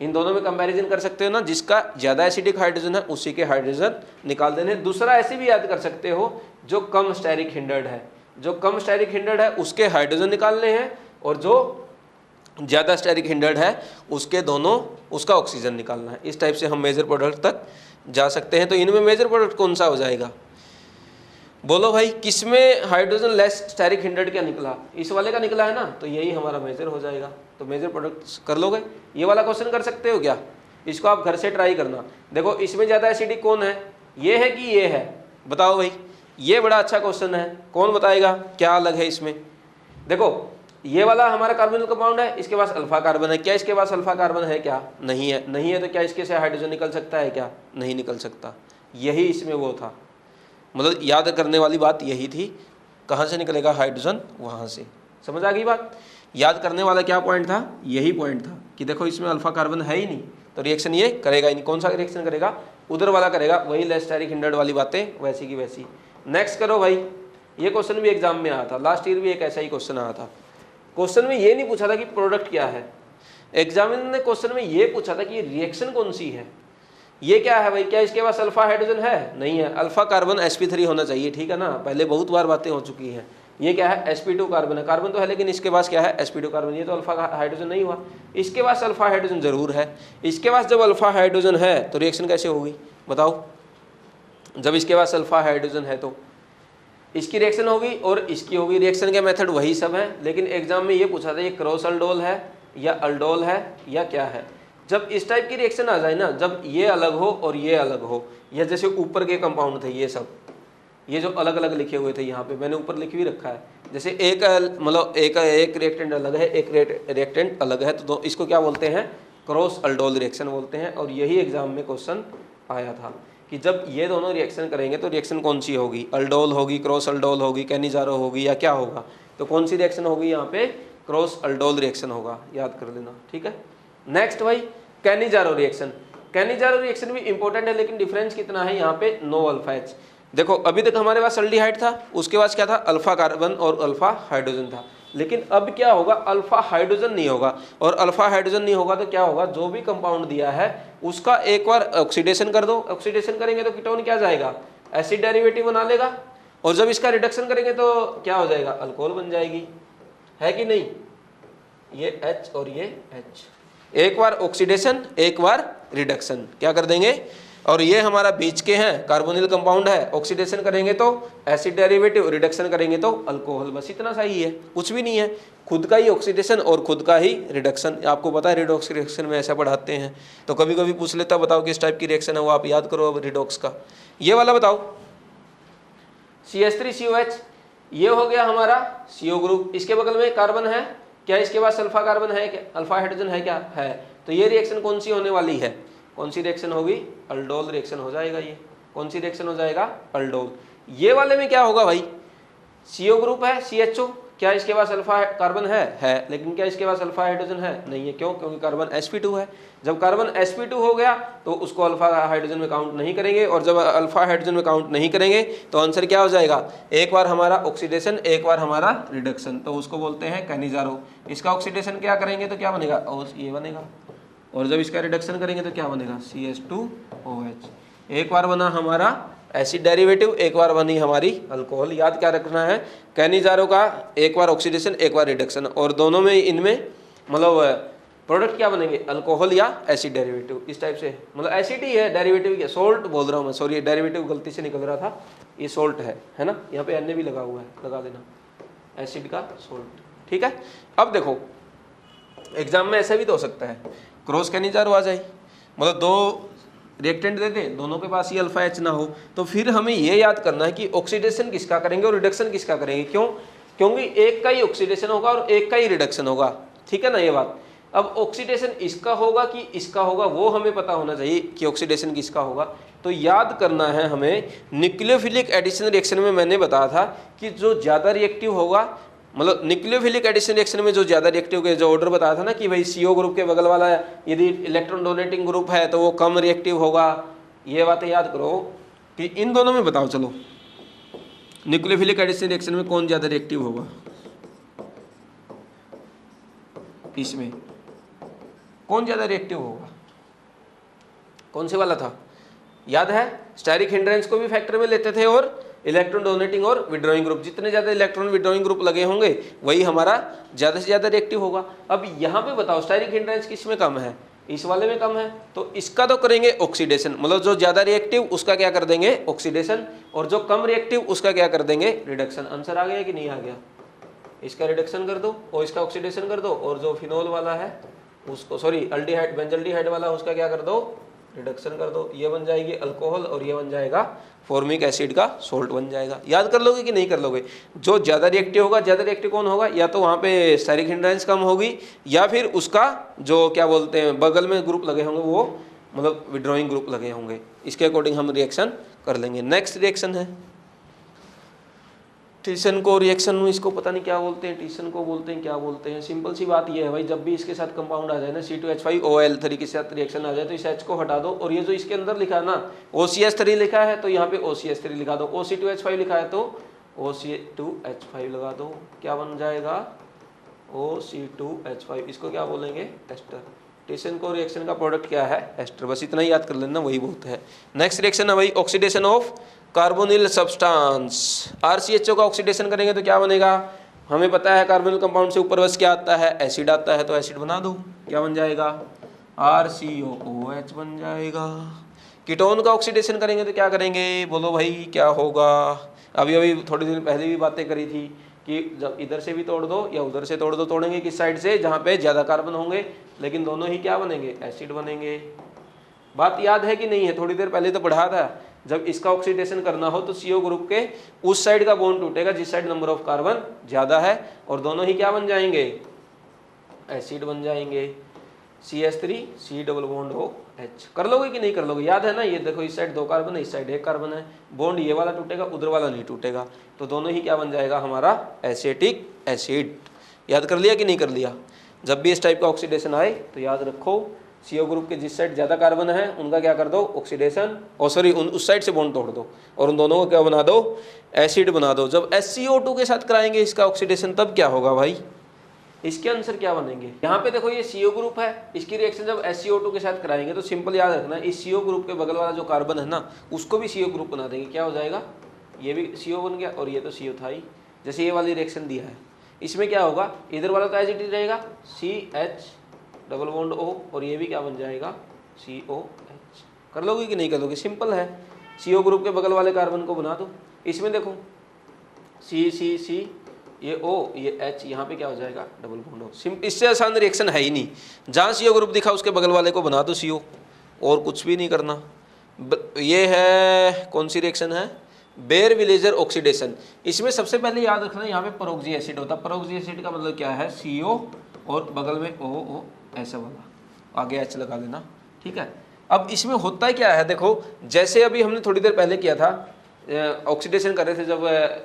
Speaker 1: इन दोनों में कंपैरिजन कर सकते हो ना, जिसका ज़्यादा एसिडिक हाइड्रोजन है उसी के हाइड्रोजन निकाल देने। दूसरा ऐसे भी याद कर सकते हो, जो कम स्टेरिक हिंडर्ड है, जो कम स्टेरिक हिंडर्ड है उसके हाइड्रोजन निकालने हैं, और जो ज़्यादा स्टेरिक हिंडर्ड है उसके दोनों, उसका ऑक्सीजन निकालना है। इस टाइप से हम मेजर प्रोडक्ट तक जा सकते हैं। तो इनमें मेजर प्रोडक्ट कौन सा हो जाएगा, बोलो भाई, किसमें हाइड्रोजन लेस स्टेरिक हिंडर्ड क्या निकला, इस वाले का निकला है ना, तो यही हमारा मेजर हो जाएगा। तो मेजर प्रोडक्ट कर लोगे, ये वाला क्वेश्चन कर सकते हो क्या, इसको आप घर से ट्राई करना। देखो, इसमें ज़्यादा एसिडिक कौन है, ये है कि ये है, बताओ भाई, ये बड़ा अच्छा क्वेश्चन है। कौन बताएगा क्या अलग है इसमें। देखो, ये वाला हमारा कार्बोनिल कंपाउंड है, इसके पास अल्फा कार्बन है, क्या इसके पास अल्फा कार्बन है, क्या नहीं है, नहीं है, तो क्या इसके से हाइड्रोजन निकल सकता है, क्या नहीं निकल सकता। यही इसमें वो था, मतलब याद करने वाली बात यही थी, कहाँ से निकलेगा हाइड्रोजन, वहाँ से। समझ आ गई बात। याद करने वाला क्या पॉइंट था, यही पॉइंट था कि देखो इसमें अल्फा कार्बन है ही नहीं तो रिएक्शन ये करेगा ही नहीं। कौन सा रिएक्शन करेगा, उधर वाला करेगा, वही लेस स्टेरिक हिंड्रेड वाली बातें वैसी की वैसी। नेक्स्ट करो भाई, ये क्वेश्चन भी एग्जाम में आया था, लास्ट ईयर भी एक ऐसा ही क्वेश्चन आया था। क्वेश्चन में ये नहीं पूछा था कि प्रोडक्ट क्या है, एग्जामिनर ने क्वेश्चन में ये पूछा था कि रिएक्शन कौन सी है, ये क्या है भाई, क्या इसके पास अल्फा हाइड्रोजन है, नहीं है, अल्फा कार्बन sp3 होना चाहिए, ठीक है ना, पहले बहुत बार बातें हो चुकी हैं। ये क्या है, sp2 कार्बन है, कार्बन तो है लेकिन इसके पास क्या है, sp2 कार्बन, ये तो अल्फा हाइड्रोजन नहीं हुआ, इसके पास अल्फा हाइड्रोजन जरूर है। इसके पास जब अल्फा हाइड्रोजन है तो रिएक्शन कैसे होगी बताओ, जब इसके पास अल्फा हाइड्रोजन है तो इसकी रिएक्शन होगी और इसकी होगी, रिएक्शन के मेथड वही सब है, लेकिन एग्जाम में ये पूछा था ये क्रॉस अल्डोल है या अल्डोल है या क्या है। जब इस टाइप की रिएक्शन आ जाए ना, जब ये अलग हो और ये अलग हो, या जैसे ऊपर के कंपाउंड थे ये सब, ये जो अलग अलग लिखे हुए थे यहाँ पे मैंने ऊपर लिख भी रखा है, जैसे एक मतलब एक रिएक्टेंट अलग है, एक रिएक्टेंट अलग है, तो इसको क्या बोलते हैं, क्रॉस अल्डोल रिएक्शन बोलते हैं। और यही एग्जाम में क्वेश्चन आया था कि जब ये दोनों रिएक्शन करेंगे तो रिएक्शन कौन सी होगी, अल्डोल होगी, क्रॉस अल्डोल होगी, कैनिजारो होगी या क्या होगा, तो कौन सी रिएक्शन होगी यहाँ पे, क्रॉस अल्डोल रिएक्शन होगा, याद कर लेना, ठीक है। नेक्स्ट भाई कैनिजारो रिएक्शन, कैनिजारो रिएक्शन भी इंपॉर्टेंट है लेकिन डिफरेंस कितना है यहाँ पे, नो अल्फा एच। देखो अभी तक हमारे पास अल्डिहाइड था, उसके पास क्या था, अल्फा कार्बन और अल्फा हाइड्रोजन था, लेकिन अब क्या होगा, अल्फा हाइड्रोजन नहीं होगा, और अल्फा हाइड्रोजन नहीं होगा तो क्या होगा, जो भी कंपाउंड दिया है उसका एक बार ऑक्सीडेशन कर दो, ऑक्सीडेशन करेंगे तो कीटोन क्या जाएगा, एसिड डेरिवेटिव बना लेगा, और जब इसका रिडक्शन करेंगे तो क्या हो जाएगा, अल्कोहल बन जाएगी, है कि नहीं, ये H और ये H, एक बार ऑक्सीडेशन एक बार रिडक्शन, क्या कर देंगे, और ये हमारा बीच के हैं, कार्बोनिल कंपाउंड है, ऑक्सीडेशन करेंगे तो एसिड डेरिवेटिव, रिडक्शन करेंगे तो अल्कोहल, बस इतना सा ही है, कुछ भी नहीं है, खुद का ही ऑक्सीडेशन और खुद का ही रिडक्शन। आपको पता है रिडॉक्स रिएक्शन में ऐसा पढ़ाते हैं, तो कभी कभी पूछ लेता बताओ किस टाइप की रिएक्शन है, वो आप याद करो अब रिडॉक्स का। ये वाला बताओ, CH3COH, ये हो गया हमारा CO ग्रुप, इसके बगल में कार्बन है, क्या इसके पास अल्फा कार्बन है, क्या अल्फा हाइड्रोजन है, क्या है, तो ये रिएक्शन कौन सी होने वाली है, कौन सी रिएक्शन होगी, अल्डोल रिएक्शन हो जाएगा, ये कौन सी रिएक्शन हो जाएगा, अल्डोल। ये वाले में क्या होगा भाई, CO ग्रुप है, CHO, क्या इसके पास अल्फा कार्बन है, लेकिन क्या इसके पास अल्फा हाइड्रोजन है, नहीं है, क्यों, क्योंकि कार्बन sp2 है। जब कार्बन sp2 हो गया तो उसको अल्फा हाइड्रोजन में काउंट नहीं करेंगे, और जब अल्फा हाइड्रोजन में काउंट नहीं करेंगे तो आंसर क्या हो जाएगा, एक बार हमारा ऑक्सीडेशन एक बार हमारा रिडक्शन, तो उसको बोलते हैं कैनिजारो। इसका ऑक्सीडेशन क्या करेंगे तो क्या बनेगा, ये बनेगा, और जब इसका रिडक्शन करेंगे तो क्या बनेगा, CH2OH, एक बार बना हमारा एसिड डेरिवेटिव, एक बार बनी हमारी अल्कोहल। याद क्या रखना है, कैनिजारो का एक बार ऑक्सीडेशन एक बार रिडक्शन, और दोनों में इनमें मतलब प्रोडक्ट क्या बनेंगे, अल्कोहल या एसिड डेरिवेटिव, इस टाइप से, मतलब एसिड ही है, डेरिवेटिव क्या, सोल्ट बोल रहा हूँ मैं, सॉरी डेरिवेटिव गलती से निकल रहा था, ये सोल्ट है ना, यहाँ पे Na भी लगा हुआ है, लगा देना, एसिड का सोल्ट, ठीक है। अब देखो एग्जाम में ऐसा भी तो हो सकता है, क्रॉस कैनिजारो आ जाए, मतलब दो रिएक्टेंट दे दे, दोनों के पास ही अल्फा H ना हो, तो फिर हमें ये याद करना है कि ऑक्सीडेशन किसका करेंगे और रिडक्शन किसका करेंगे, क्यों, क्योंकि एक का ही ऑक्सीडेशन होगा और एक का ही रिडक्शन होगा, ठीक है ना ये बात। अब ऑक्सीडेशन इसका होगा कि इसका होगा वो हमें पता होना चाहिए कि ऑक्सीडेशन किसका होगा, तो याद करना है हमें, न्यूक्लियोफिलिक एडिशन रिएक्शन में मैंने बताया था कि जो ज़्यादा रिएक्टिव होगा, मतलब न्यूक्लियोफिलिक एडिशन रिएक्शन में जो ज़्यादा रिएक्टिव के जो ऑर्डर बताया था ना कि भाई CO ग्रुप के बगल वाला यदि इलेक्ट्रॉन डोनेटिंग ग्रुप है तो वो कम रिएक्टिव होगा, ये बातें याद करो कि इन दोनों में बताओ, चलो न्यूक्लियोफिलिक एडिशन रिएक्शन में कौन ज़्यादा रिएक्टिव होगा, इसमें कौन ज़्यादा रिएक्टिव होगा, कौन से वाला था, याद है, स्टेरिक हिंड्रेंस को भी फैक्टर में लेते थे, और इलेक्ट्रॉन डोनेटिंग और विड्रॉइंग ग्रुप, जितने ज़्यादा इलेक्ट्रॉन विड्रॉइंग ग्रुप लगे होंगे वही हमारा ज़्यादा से ज़्यादा रिएक्टिव होगा। अब यहाँ पे बताओ स्टेरिक हिंड्रेंस किस में कम है, इस वाले में कम है, तो इसका तो करेंगे ऑक्सीडेशन, मतलब जो ज़्यादा रिएक्टिव उसका क्या कर देंगे ऑक्सीडेशन, और जो कम रिएक्टिव उसका क्या कर देंगे रिडक्शन। आंसर आ गया कि नहीं आ गया, इसका रिडक्शन कर दो और इसका ऑक्सीडेशन कर दो, और जो फिनोल वाला है उसको, सॉरी अल्डिहाइड बेंजल्डिहाइड वाला उसका क्या कर दो रिडक्शन कर दो, ये बन जाएगी अल्कोहल और ये बन जाएगा फॉर्मिक एसिड का सोल्ट बन जाएगा। याद कर लोगे कि नहीं कर लोगे, जो ज़्यादा रिएक्टिव होगा, ज़्यादा रिएक्टिव कौन होगा, या तो वहाँ पे स्टेरिक हिंड्रेंस कम होगी, या फिर उसका जो क्या बोलते हैं बगल में ग्रुप लगे होंगे वो मतलब विड्रॉइंग ग्रुप लगे होंगे, इसके अकॉर्डिंग हम रिएक्शन कर लेंगे। नेक्स्ट रिएक्शन है टीसन को रिएक्शन में इसको पता नहीं क्या बोलते हैं, टीसन को बोलते हैं क्या बोलते हैं। सिंपल सी बात ये है भाई, जब भी इसके साथ कंपाउंड आ जाए ना C2H5OL3 के साथ रिएक्शन आ जाए तो इस H को हटा दो, और ये जो इसके अंदर लिखा है ना OCH3 लिखा है तो यहाँ पे OCH3 लिखा दो, OC2H5 लिखा है तो OC2H5 लगा दो, क्या बन जाएगा OC2H5। इसको क्या बोलेंगे, एस्टर। टीसन को रिएक्शन का प्रोडक्ट क्या है, एस्टर। बस इतना ही याद कर लेना, वही बहुत है। नेक्स्ट रिएक्शन है भाई oxidation of carbonyl substance. RCHO का ऑक्सीडेशन करेंगे तो क्या बनेगा, हमें पता है कार्बोनिल कंपाउंड से ऊपर बस क्या आता है, एसिड आता है, तो एसिड बना दो, क्या बन जाएगा RCOOH बन जाएगा। कीटोन का ऑक्सीडेशन करेंगे तो क्या करेंगे, बोलो भाई क्या होगा। अभी अभी थोड़ी दिन पहले भी बातें करी थी कि जब इधर से भी तोड़ दो या उधर से तोड़ दो, तोड़ेंगे किस साइड से, जहाँ पे ज़्यादा कार्बन होंगे, लेकिन दोनों ही क्या बनेंगे, एसिड बनेंगे। बात याद है कि नहीं है, थोड़ी देर पहले तो पढ़ा था, जब इसका ऑक्सीडेशन करना हो तो CO ग्रुप के उस साइड का बॉन्ड टूटेगा जिस साइड नंबर ऑफ कार्बन ज़्यादा है, और दोनों ही क्या बन जाएंगे, एसिड बन जाएंगे। CH3 C double bond OH। कर लोगे कि नहीं कर लोगे, याद है ना, ये देखो इस साइड 2 कार्बन है, इस साइड 1 कार्बन है, बॉन्ड ये वाला टूटेगा उधर वाला नहीं टूटेगा, तो दोनों ही क्या बन जाएगा हमारा एसिटिक एसिड। याद कर लिया कि नहीं कर लिया। जब भी इस टाइप का ऑक्सीडेशन आए तो याद रखो CO ग्रुप के जिस साइड ज़्यादा कार्बन है उनका क्या कर दो, ऑक्सीडेशन, और सॉरी उस साइड से बॉन्ड तोड़ दो और उन दोनों को क्या बना दो, एसिड बना दो। जब SCO2 के साथ कराएंगे इसका ऑक्सीडेशन तब क्या होगा भाई, इसके आंसर क्या बनेंगे। यहाँ पे देखो ये CO ग्रुप है, इसकी रिएक्शन जब SCO2 के साथ कराएंगे तो सिंपल याद रखना, इस CO ग्रुप के बगल वाला जो कार्बन है ना उसको भी CO ग्रुप बना देंगे, क्या हो जाएगा, ये भी CO बन गया और ये तो CO था ही। जैसे ये वाली रिएक्शन दिया है, इसमें क्या होगा, इधर वाला तो एज इट इज रहेगा CH डबल बॉन्ड O, और ये भी क्या बन जाएगा COH। कर लोगे कि नहीं कर लोगे, सिंपल है। CO ग्रुप के बगल वाले कार्बन को बना दो, इसमें देखो C ये O ये H, यहाँ पे क्या हो जाएगा डबल बॉन्ड O। सिंपल, इससे आसान रिएक्शन है ही नहीं। जहाँ CO ग्रुप दिखा उसके बगल वाले को बना दो CO, और कुछ भी नहीं करना। ये है कौन सी रिएक्शन है, बेयर विलेजर ऑक्सीडेशन। इसमें सबसे पहले याद रखना यहाँ पे परोक्सी एसिड होता है। परोक्सी एसिड का मतलब क्या है, CO और बगल में O ऐसा वाला, आगे H लगा लेना, ठीक है। अब इसमें होता है क्या है, देखो जैसे अभी हमने थोड़ी देर पहले किया था, ऑक्सीडेशन कर रहे थे जब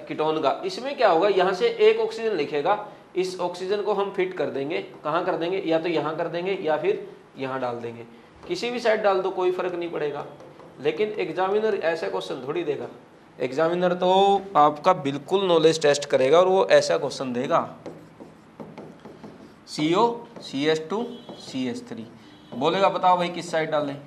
Speaker 1: कीटोन का, इसमें क्या होगा, यहाँ से एक ऑक्सीजन लिखेगा, इस ऑक्सीजन को हम फिट कर देंगे, कहाँ कर देंगे, या तो यहाँ कर देंगे या फिर यहाँ डाल देंगे, किसी भी साइड डाल दो कोई फर्क नहीं पड़ेगा। लेकिन एग्जामिनर ऐसा क्वेश्चन थोड़ी देगा, एग्जामिनर तो आपका बिल्कुल नॉलेज टेस्ट करेगा और वो ऐसा क्वेश्चन देगा, CO CH2 CH3 बोलेगा बताओ भाई किस साइड डालें।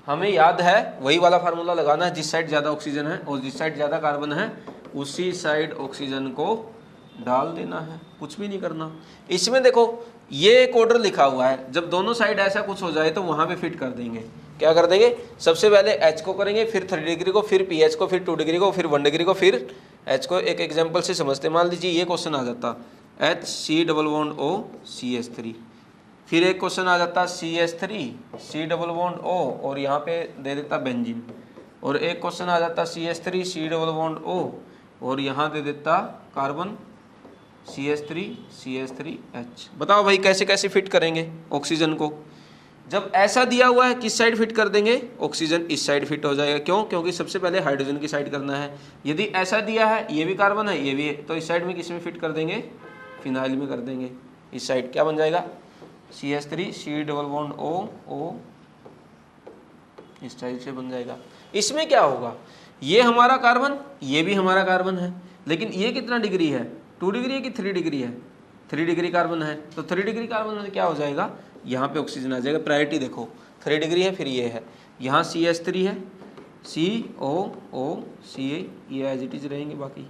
Speaker 1: हमें याद है वही वाला फार्मूला लगाना है, जिस साइड ज़्यादा ऑक्सीजन है और जिस साइड ज़्यादा कार्बन है उसी साइड ऑक्सीजन को डाल देना है, कुछ भी नहीं करना। इसमें देखो ये एक ऑर्डर लिखा हुआ है, जब दोनों साइड ऐसा कुछ हो जाए तो वहाँ पे फिट कर देंगे। क्या कर देंगे, सबसे पहले H को करेंगे, फिर 3 डिग्री को, फिर PH को, फिर 2 डिग्री को, फिर 1 डिग्री को, फिर H को। एक एग्जाम्पल से समझते, मान लीजिए ये क्वेश्चन आ जाता HC double bond O CH3, फिर एक क्वेश्चन आ जाता CH3 C double bond O और यहाँ पे दे देता बेंजीन, और एक क्वेश्चन आ जाता CH3 C double bond O और यहाँ दे देता कार्बन CH3CH3H। बताओ भाई कैसे कैसे फिट करेंगे ऑक्सीजन को। जब ऐसा दिया हुआ है किस साइड फिट कर देंगे, ऑक्सीजन इस साइड फिट हो जाएगा। क्यों, क्योंकि सबसे पहले हाइड्रोजन की साइड करना है। यदि ऐसा दिया है ये भी कार्बन है ये भी है, तो इस साइड में किस में फिट कर देंगे, फिनाइल में कर देंगे। इस साइड क्या बन जाएगा CH3 C double bond O इस टाइप से बन जाएगा। इसमें क्या होगा, ये हमारा कार्बन ये भी हमारा कार्बन है, लेकिन ये कितना डिग्री है, 2 डिग्री है कि 3 डिग्री है, 3 डिग्री कार्बन है। तो 3 डिग्री कार्बन में क्या हो जाएगा, यहाँ पे ऑक्सीजन आ जाएगा। प्रायोरिटी देखो 3 डिग्री है, फिर ये है, यहाँ CH3 है, COOC ये एज इट इज रहेंगे, बाकी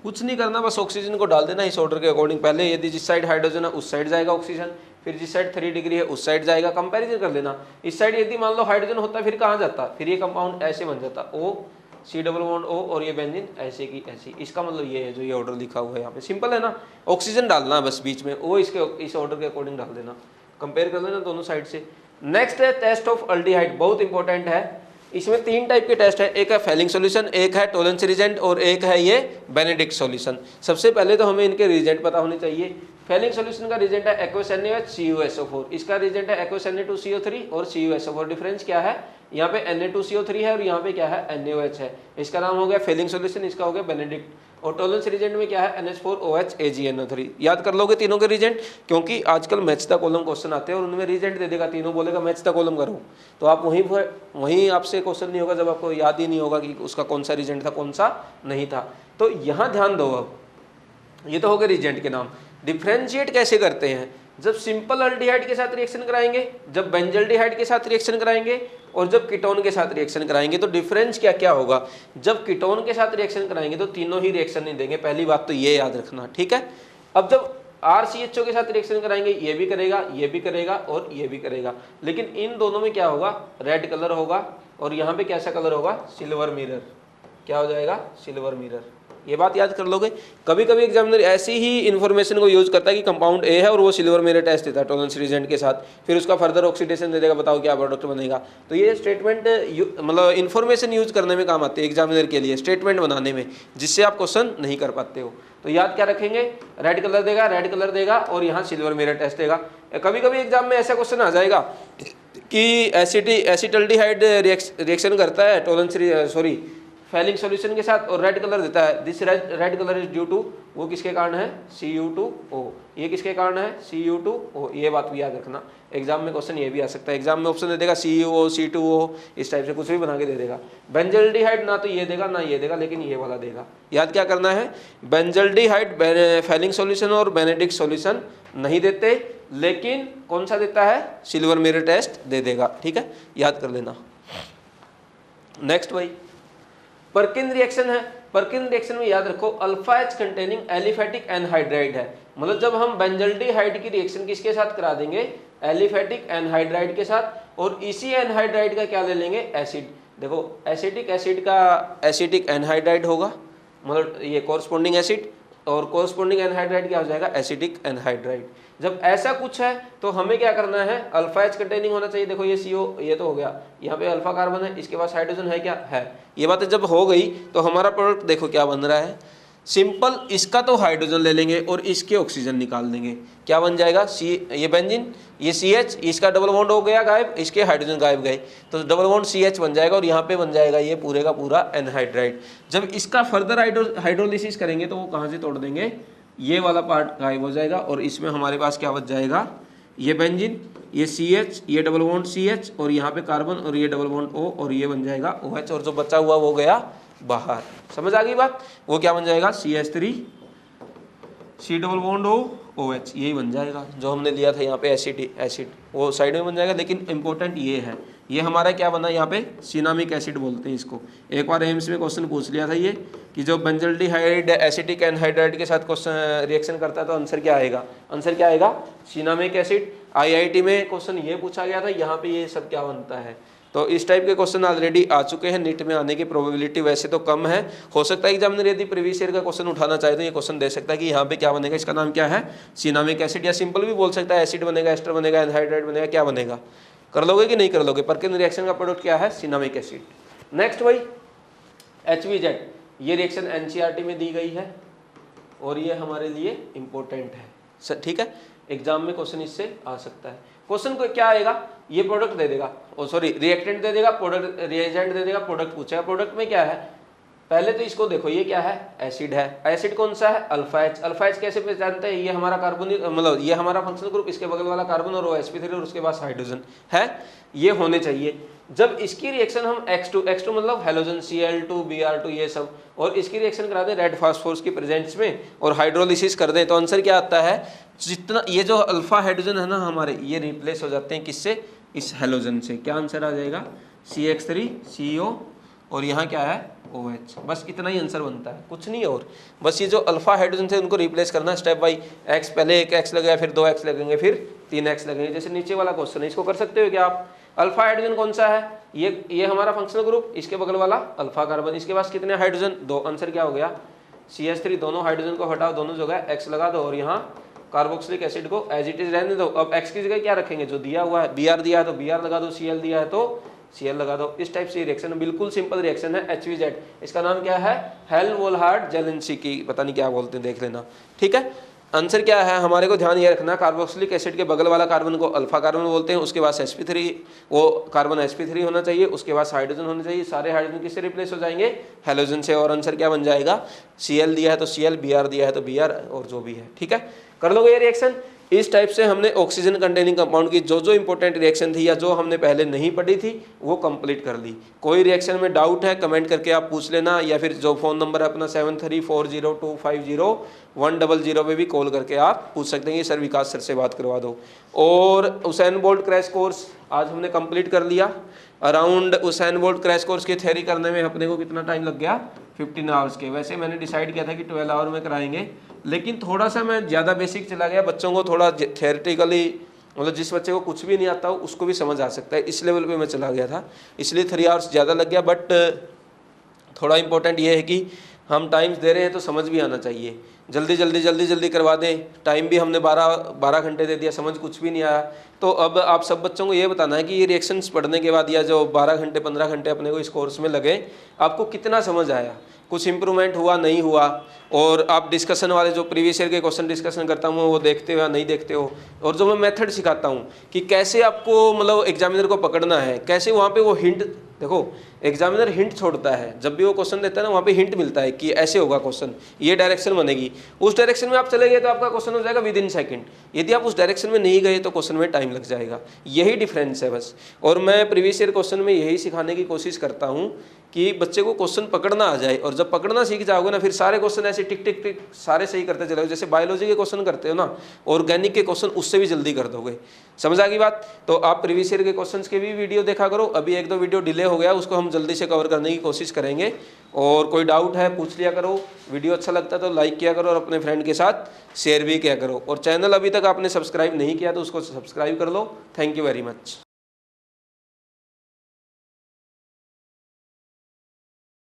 Speaker 1: कुछ नहीं करना, बस ऑक्सीजन को डाल देना इस ऑर्डर के अकॉर्डिंग। पहले यदि जिस साइड हाइड्रोजन है उस साइड जाएगा ऑक्सीजन, फिर जिस साइड 3 डिग्री है उस साइड जाएगा। कंपैरिजन कर लेना, इस साइड यदि मान लो हाइड्रोजन होता फिर कहाँ जाता, फिर ये कंपाउंड ऐसे बन जाता O C double bond O और ये बेंजीन ऐसे की ऐसी। इसका मतलब ये है जो ये ऑर्डर लिखा हुआ है यहाँ पे, सिंपल है ना। ऑक्सीजन डालना है बस बीच में, वो इसके इस ऑर्डर के अकॉर्डिंग डाल देना, कंपेयर कर लेना दोनों साइड से। नेक्स्ट है टेस्ट ऑफ अल्डिहाइड, बहुत इंपॉर्टेंट है। इसमें 3 टाइप के टेस्ट है, एक है फेलिंग सॉल्यूशन, एक है टोलेंस रिजेंट और एक है ये बेनेडिक्ट सॉल्यूशन। सबसे पहले तो हमें इनके रिजेंट पता होने चाहिए। फेलिंग सॉल्यूशन का रिजेंट है एक्वस NaOH CuSO4, इसका रिजेंट है एक्वस Na2CO3 और CuSO4। डिफरेंस क्या है, यहाँ पे Na2CO3 है और यहाँ पे क्या है NaOH है। इसका नाम हो गया फेलिंग सॉल्यूशन, इसका हो गया बेनेडिक्ट। और टॉलरेंस रीजेंट में क्या है NH4OH AgNO3। याद कर लोगे तीनों के रीजेंट, क्योंकि आजकल मैच द कॉलम क्वेश्चन आते हैं और उनमें रीजेंट दे देगा, तीनों बोलेगा मैच द कॉलम करो, तो आप वहीं आपसे क्वेश्चन नहीं होगा जब आपको याद ही नहीं होगा कि उसका कौन सा रीजेंट था कौन सा नहीं था। तो यहाँ ध्यान दो, अब ये तो हो गए रीजेंट के नाम। डिफ्रेंशिएट कैसे करते हैं, जब सिंपल अल्डिहाइड के साथ रिएक्शन कराएंगे, जब बेंजल्डिहाइड के साथ रिएक्शन कराएंगे और जब कीटोन के साथ रिएक्शन कराएंगे। तो डिफरेंस क्या क्या होगा, जब कीटोन के साथ रिएक्शन कराएंगे तो तीनों ही रिएक्शन नहीं देंगे, पहली बात तो ये याद रखना, ठीक है। अब जब RCHO के साथ रिएक्शन कराएंगे, ये भी करेगा, ये भी करेगा और ये भी करेगा, लेकिन इन दोनों में क्या होगा, रेड कलर होगा और यहाँ पे कैसा कलर होगा, सिल्वर मिरर। क्या हो जाएगा, सिल्वर मिरर। ये बात याद कर लोगे। कभी कभी एग्जामिनर ऐसी ही इन्फॉर्मेशन को यूज करता है कि कंपाउंड ए है और वो सिल्वर मिरर टेस्ट देता है टॉलरेंस रीजेंट के साथ, फिर उसका फर्दर ऑक्सीडेशन दे देगा, बताओ क्या प्रोडक्ट बनेगा। तो ये स्टेटमेंट मतलब इन्फॉर्मेशन यूज करने में काम आती है एग्जामिनर के लिए, स्टेटमेंट बनाने में, जिससे आप क्वेश्चन नहीं कर पाते हो। तो याद क्या रखेंगे, रेड कलर देगा, रेड कलर देगा और यहाँ सिल्वर मिरर टेस्ट देगा। कभी कभी एग्जाम में ऐसा क्वेश्चन आ जाएगा कि एसिटल्डिहाइड रिएक्शन करता है टॉलरेंस फेलिंग सॉल्यूशन के साथ और रेड कलर देता है, this red colour is due to, वो किसके कारण है, Cu2O। ये किसके कारण है, Cu2O। ये बात भी याद रखना, एग्जाम में क्वेश्चन ये भी आ सकता है, एग्जाम में ऑप्शन दे देगा CuO C2O, इस टाइप से कुछ भी बना के दे देगा। बेंजल्डिहाइड ना तो ये देगा ना ये देगा, लेकिन ये वाला देगा। याद क्या करना है, बेंजल्डिहाइड फेलिंग सॉल्यूशन और बेनेडिक्ट सॉल्यूशन नहीं देते, लेकिन कौन सा देता है, सिल्वर मिरर टेस्ट दे देगा, ठीक है, याद कर लेना। नेक्स्ट भाई पर्किन रिएक्शन है। पर्किन रिएक्शन में याद रखो alpha H containing aliphatic anhydride है, मतलब जब हम बेंजल्डिहाइड की रिएक्शन किसके साथ करा देंगे, एलिफेटिक एनहाइड्राइड के साथ, और इसी एनहाइड्राइड का क्या ले लेंगे, एसिड। देखो एसिटिक एसिड का एसिटिक एनहाइड्राइड होगा, मतलब ये कोरस्पोंडिंग एसिड, और कोरस्पोंडिंग एनहाइड्राइड क्या हो जाएगा, एसिटिक एनहाइड्राइड। जब ऐसा कुछ है तो हमें क्या करना है, अल्फा H कंटेनिंग होना चाहिए। देखो ये CO, ये तो हो गया, यहाँ पे अल्फा कार्बन है, इसके पास हाइड्रोजन है क्या, है। ये बातें जब हो गई तो हमारा प्रोडक्ट देखो क्या बन रहा है, सिंपल इसका तो हाइड्रोजन ले लेंगे और इसके ऑक्सीजन निकाल देंगे, क्या बन जाएगा, ये बेंजीन, ये CH, इसका डबल बॉन्ड हो गया गायब, इसके हाइड्रोजन गायब गए, तो डबल बॉन्ड CH बन जाएगा और यहाँ पे बन जाएगा ये पूरे का पूरा एनहाइड्राइड। जब इसका फर्दर हाइड्रोलिसिस करेंगे तो वो कहाँ से तोड़ देंगे, ये वाला पार्ट गायब हो जाएगा और इसमें हमारे पास क्या बच जाएगा, ये बेंजीन, ये CH, ये डबल बॉन्ड CH और यहाँ पे कार्बन और ये डबल बॉन्ड O और ये बन जाएगा OH, और जो बचा हुआ वो गया बाहर। समझ आ गई बात, वो क्या बन जाएगा, CH3 C double bond O OH, यही बन जाएगा जो हमने लिया था यहाँ पे एसिड, वो साइड में बन जाएगा। लेकिन इंपॉर्टेंट ये है, ये हमारा क्या बना यहाँ पे, सिनामिक एसिड बोलते हैं इसको। एक बार एम्स में क्वेश्चन पूछ लिया था ये कि जो बेंजल्डिहाइड एसिटिक एनहाइड्राइड के साथ क्वेश्चन रिएक्शन करता है तो आंसर क्या आएगा, आंसर क्या आएगा, सिनामिक एसिड। IIT में क्वेश्चन ये पूछा गया था, यहाँ पे ये सब क्या बनता है। तो इस टाइप के क्वेश्चन ऑलरेडी आ चुके हैं, नीट में आने की प्रोबेबिलिटी वैसे तो कम है। हो सकता है एग्जामिनर यदि प्रीवियस ईयर का क्वेश्चन उठाना चाहे तो ये क्वेश्चन दे सकता है कि यहाँ पे क्या बनेगा, इसका नाम क्या है, सिनामिक एसिड, या सिंपल भी बोल सकता है एसिड बनेगा, एस्टर बनेगा, एनहाइड्राइड बनेगा, क्या बनेगा। कर लोगे कि नहीं कर लोगे, पर्किन रिएक्शन का प्रोडक्ट क्या है, सिनामिक एसिड। नेक्स्ट भाई HVZ, ये रिएक्शन NCERT में दी गई है और ये हमारे लिए इंपॉर्टेंट है, ठीक है, एग्जाम में क्वेश्चन इससे आ सकता है। क्वेश्चन को क्या आएगा, ये प्रोडक्ट दे देगा, रिएक्टेंट दे देगा, प्रोडक्ट रिएजेंट दे देगा, प्रोडक्ट पूछेगा, प्रोडक्ट में क्या है, पहले तो इसको देखो, ये क्या है, एसिड है। एसिड कौन सा है, अल्फा H। अल्फा H कैसे पहचानते हैं, ये हमारा कार्बन, मतलब ये हमारा फंक्शनल ग्रुप, इसके बगल वाला कार्बन और OH3 और उसके पास हाइड्रोजन है, ये होने चाहिए। जब इसकी रिएक्शन हम X2 मतलब हेलोजन Cl2 Br2 ये सब, और इसकी रिएक्शन करा दें रेड फास्फोरस की प्रेजेंस में और हाइड्रोलिसिस कर दें, तो आंसर क्या आता है, जितना ये जो अल्फा हाइड्रोजन है ना हमारे, ये रिप्लेस हो जाते हैं किससे, इस हेलोजन से। क्या आंसर आ जाएगा, CH3 CO और यहाँ क्या है, OH। बस इतना ही आंसर बनता है, कुछ नहीं और। बस ये जो अल्फा हाइड्रोजन थे उनको रिप्लेस करना स्टेप बाई X, पहले एक X लगेगा, फिर 2 X लगेंगे, फिर 3 X लगेंगे, जैसे नीचे वाला क्वेश्चन है, इसको कर सकते हो क्या आप। अल्फा हाइड्रोजन कौन सा है, ये हमारा फंक्शनल ग्रुप, इसके बगल वाला अल्फा कार्बन, इसके पास कितने हाइड्रोजन, 2। आंसर क्या हो गया, CH3, दोनों हाइड्रोजन को हटाओ, दोनों जगह X लगा दो और यहाँ कार्बोक्सिलिक एसिड को एज इट इज रहने दो। अब X की जगह क्या रखेंगे, जो दिया हुआ है, Br दिया है तो Br लगा दो, Cl दिया है तो Cl लगा दो। इस टाइप से रिएक्शन बिल्कुल सिंपल रिएक्शन है HVZ। इसका नाम क्या है, हेल्महोल्ट्ज़ जेलेंस्की, पता नहीं क्या बोलते हैं, देख लेना, ठीक है। आंसर क्या है, हमारे को ध्यान ये रखना, कार्बोक्सिलिक एसिड के बगल वाला कार्बन को अल्फा कार्बन बोलते हैं, उसके बाद sp3 वो कार्बन sp3 होना चाहिए, उसके बाद हाइड्रोजन होना चाहिए। सारे हाइड्रोजन किससे रिप्लेस हो जाएंगे, हैलोजन से। और आंसर क्या बन जाएगा, Cl दिया है तो Cl, Br दिया है तो Br, और जो भी है। ठीक है, कर लोगे ये रिएक्शन। इस टाइप से हमने ऑक्सीजन कंटेनिंग कंपाउंड की जो जो इंपॉर्टेंट रिएक्शन थी या जो हमने पहले नहीं पढ़ी थी वो कंप्लीट कर ली। कोई रिएक्शन में डाउट है कमेंट करके आप पूछ लेना, या फिर जो फ़ोन नंबर है अपना 7340250100 पे भी कॉल करके आप पूछ सकते हैं कि सर विकास सर से बात करवा दो। और उसेन बोल्ट क्रैश कोर्स आज हमने कंप्लीट कर लिया। Around Usain bolt crash course की थ्योरी करने में अपने को कितना टाइम लग गया, 15 आवर्स के। वैसे मैंने डिसाइड किया था कि 12 आवर में कराएंगे, लेकिन थोड़ा सा मैं ज़्यादा बेसिक चला गया, बच्चों को थोड़ा थियोरेटिकली, मतलब जिस बच्चे को कुछ भी नहीं आता हो उसको भी समझ आ सकता है, इस लेवल पे मैं चला गया था, इसलिए 3 आवर्स ज़्यादा लग गया। बट थोड़ा इंपॉर्टेंट ये है कि हम टाइम्स दे रहे हैं तो समझ भी आना चाहिए। जल्दी करवा दें, टाइम भी हमने 12 घंटे दे दिया, समझ कुछ भी नहीं आया। तो अब आप सब बच्चों को ये बताना है कि ये रिएक्शंस पढ़ने के बाद या जो 12 घंटे 15 घंटे अपने को इस कोर्स में लगे, आपको कितना समझ आया, कुछ इंप्रूवमेंट हुआ नहीं हुआ। और आप डिस्कशन वाले जो प्रीवियस ईयर के क्वेश्चन डिस्कशन करता हूँ वो देखते हो या नहीं देखते हो। और जो मैं मेथड सिखाता हूँ कि कैसे आपको मतलब एग्जामिनर को पकड़ना है, कैसे वहाँ पे वो हिंट, देखो एग्जामिनर हिंट छोड़ता है, जब भी वो क्वेश्चन देता है ना वहाँ पे हिंट मिलता है कि ऐसे होगा क्वेश्चन, ये डायरेक्शन बनेगी, उस डायरेक्शन में आप चले गए तो आपका क्वेश्चन हो जाएगा विदिन सेकंड। यदि आप उस डायरेक्शन में नहीं गए तो क्वेश्चन में टाइम लग जाएगा, यही डिफरेंस है बस। और मैं प्रीवियस ईयर क्वेश्चन में यही सिखाने की कोशिश करता हूँ कि बच्चे को क्वेश्चन पकड़ना आ जाए, और जब पकड़ना सीख जाओगे ना फिर सारे क्वेश्चन ऐसे टिक टिक टिक सारे सही करते चलोगे। जैसे बायोलॉजी के क्वेश्चन करते हो ना, ऑर्गेनिक के क्वेश्चन उससे भी जल्दी कर दोगे। समझ आ गई बात? तो आप प्रीवियस ईयर के क्वेश्चंस के भी वीडियो देखा करो, अभी 1-2 वीडियो डिले हो गया, उसको हम जल्दी से कवर करने की कोशिश करेंगे। और कोई डाउट है पूछ लिया करो, वीडियो अच्छा लगता है तो लाइक किया करो और अपने फ्रेंड के साथ शेयर भी किया करो। और चैनल अभी तक आपने सब्सक्राइब नहीं किया तो उसको सब्सक्राइब कर लो। Thank you very much.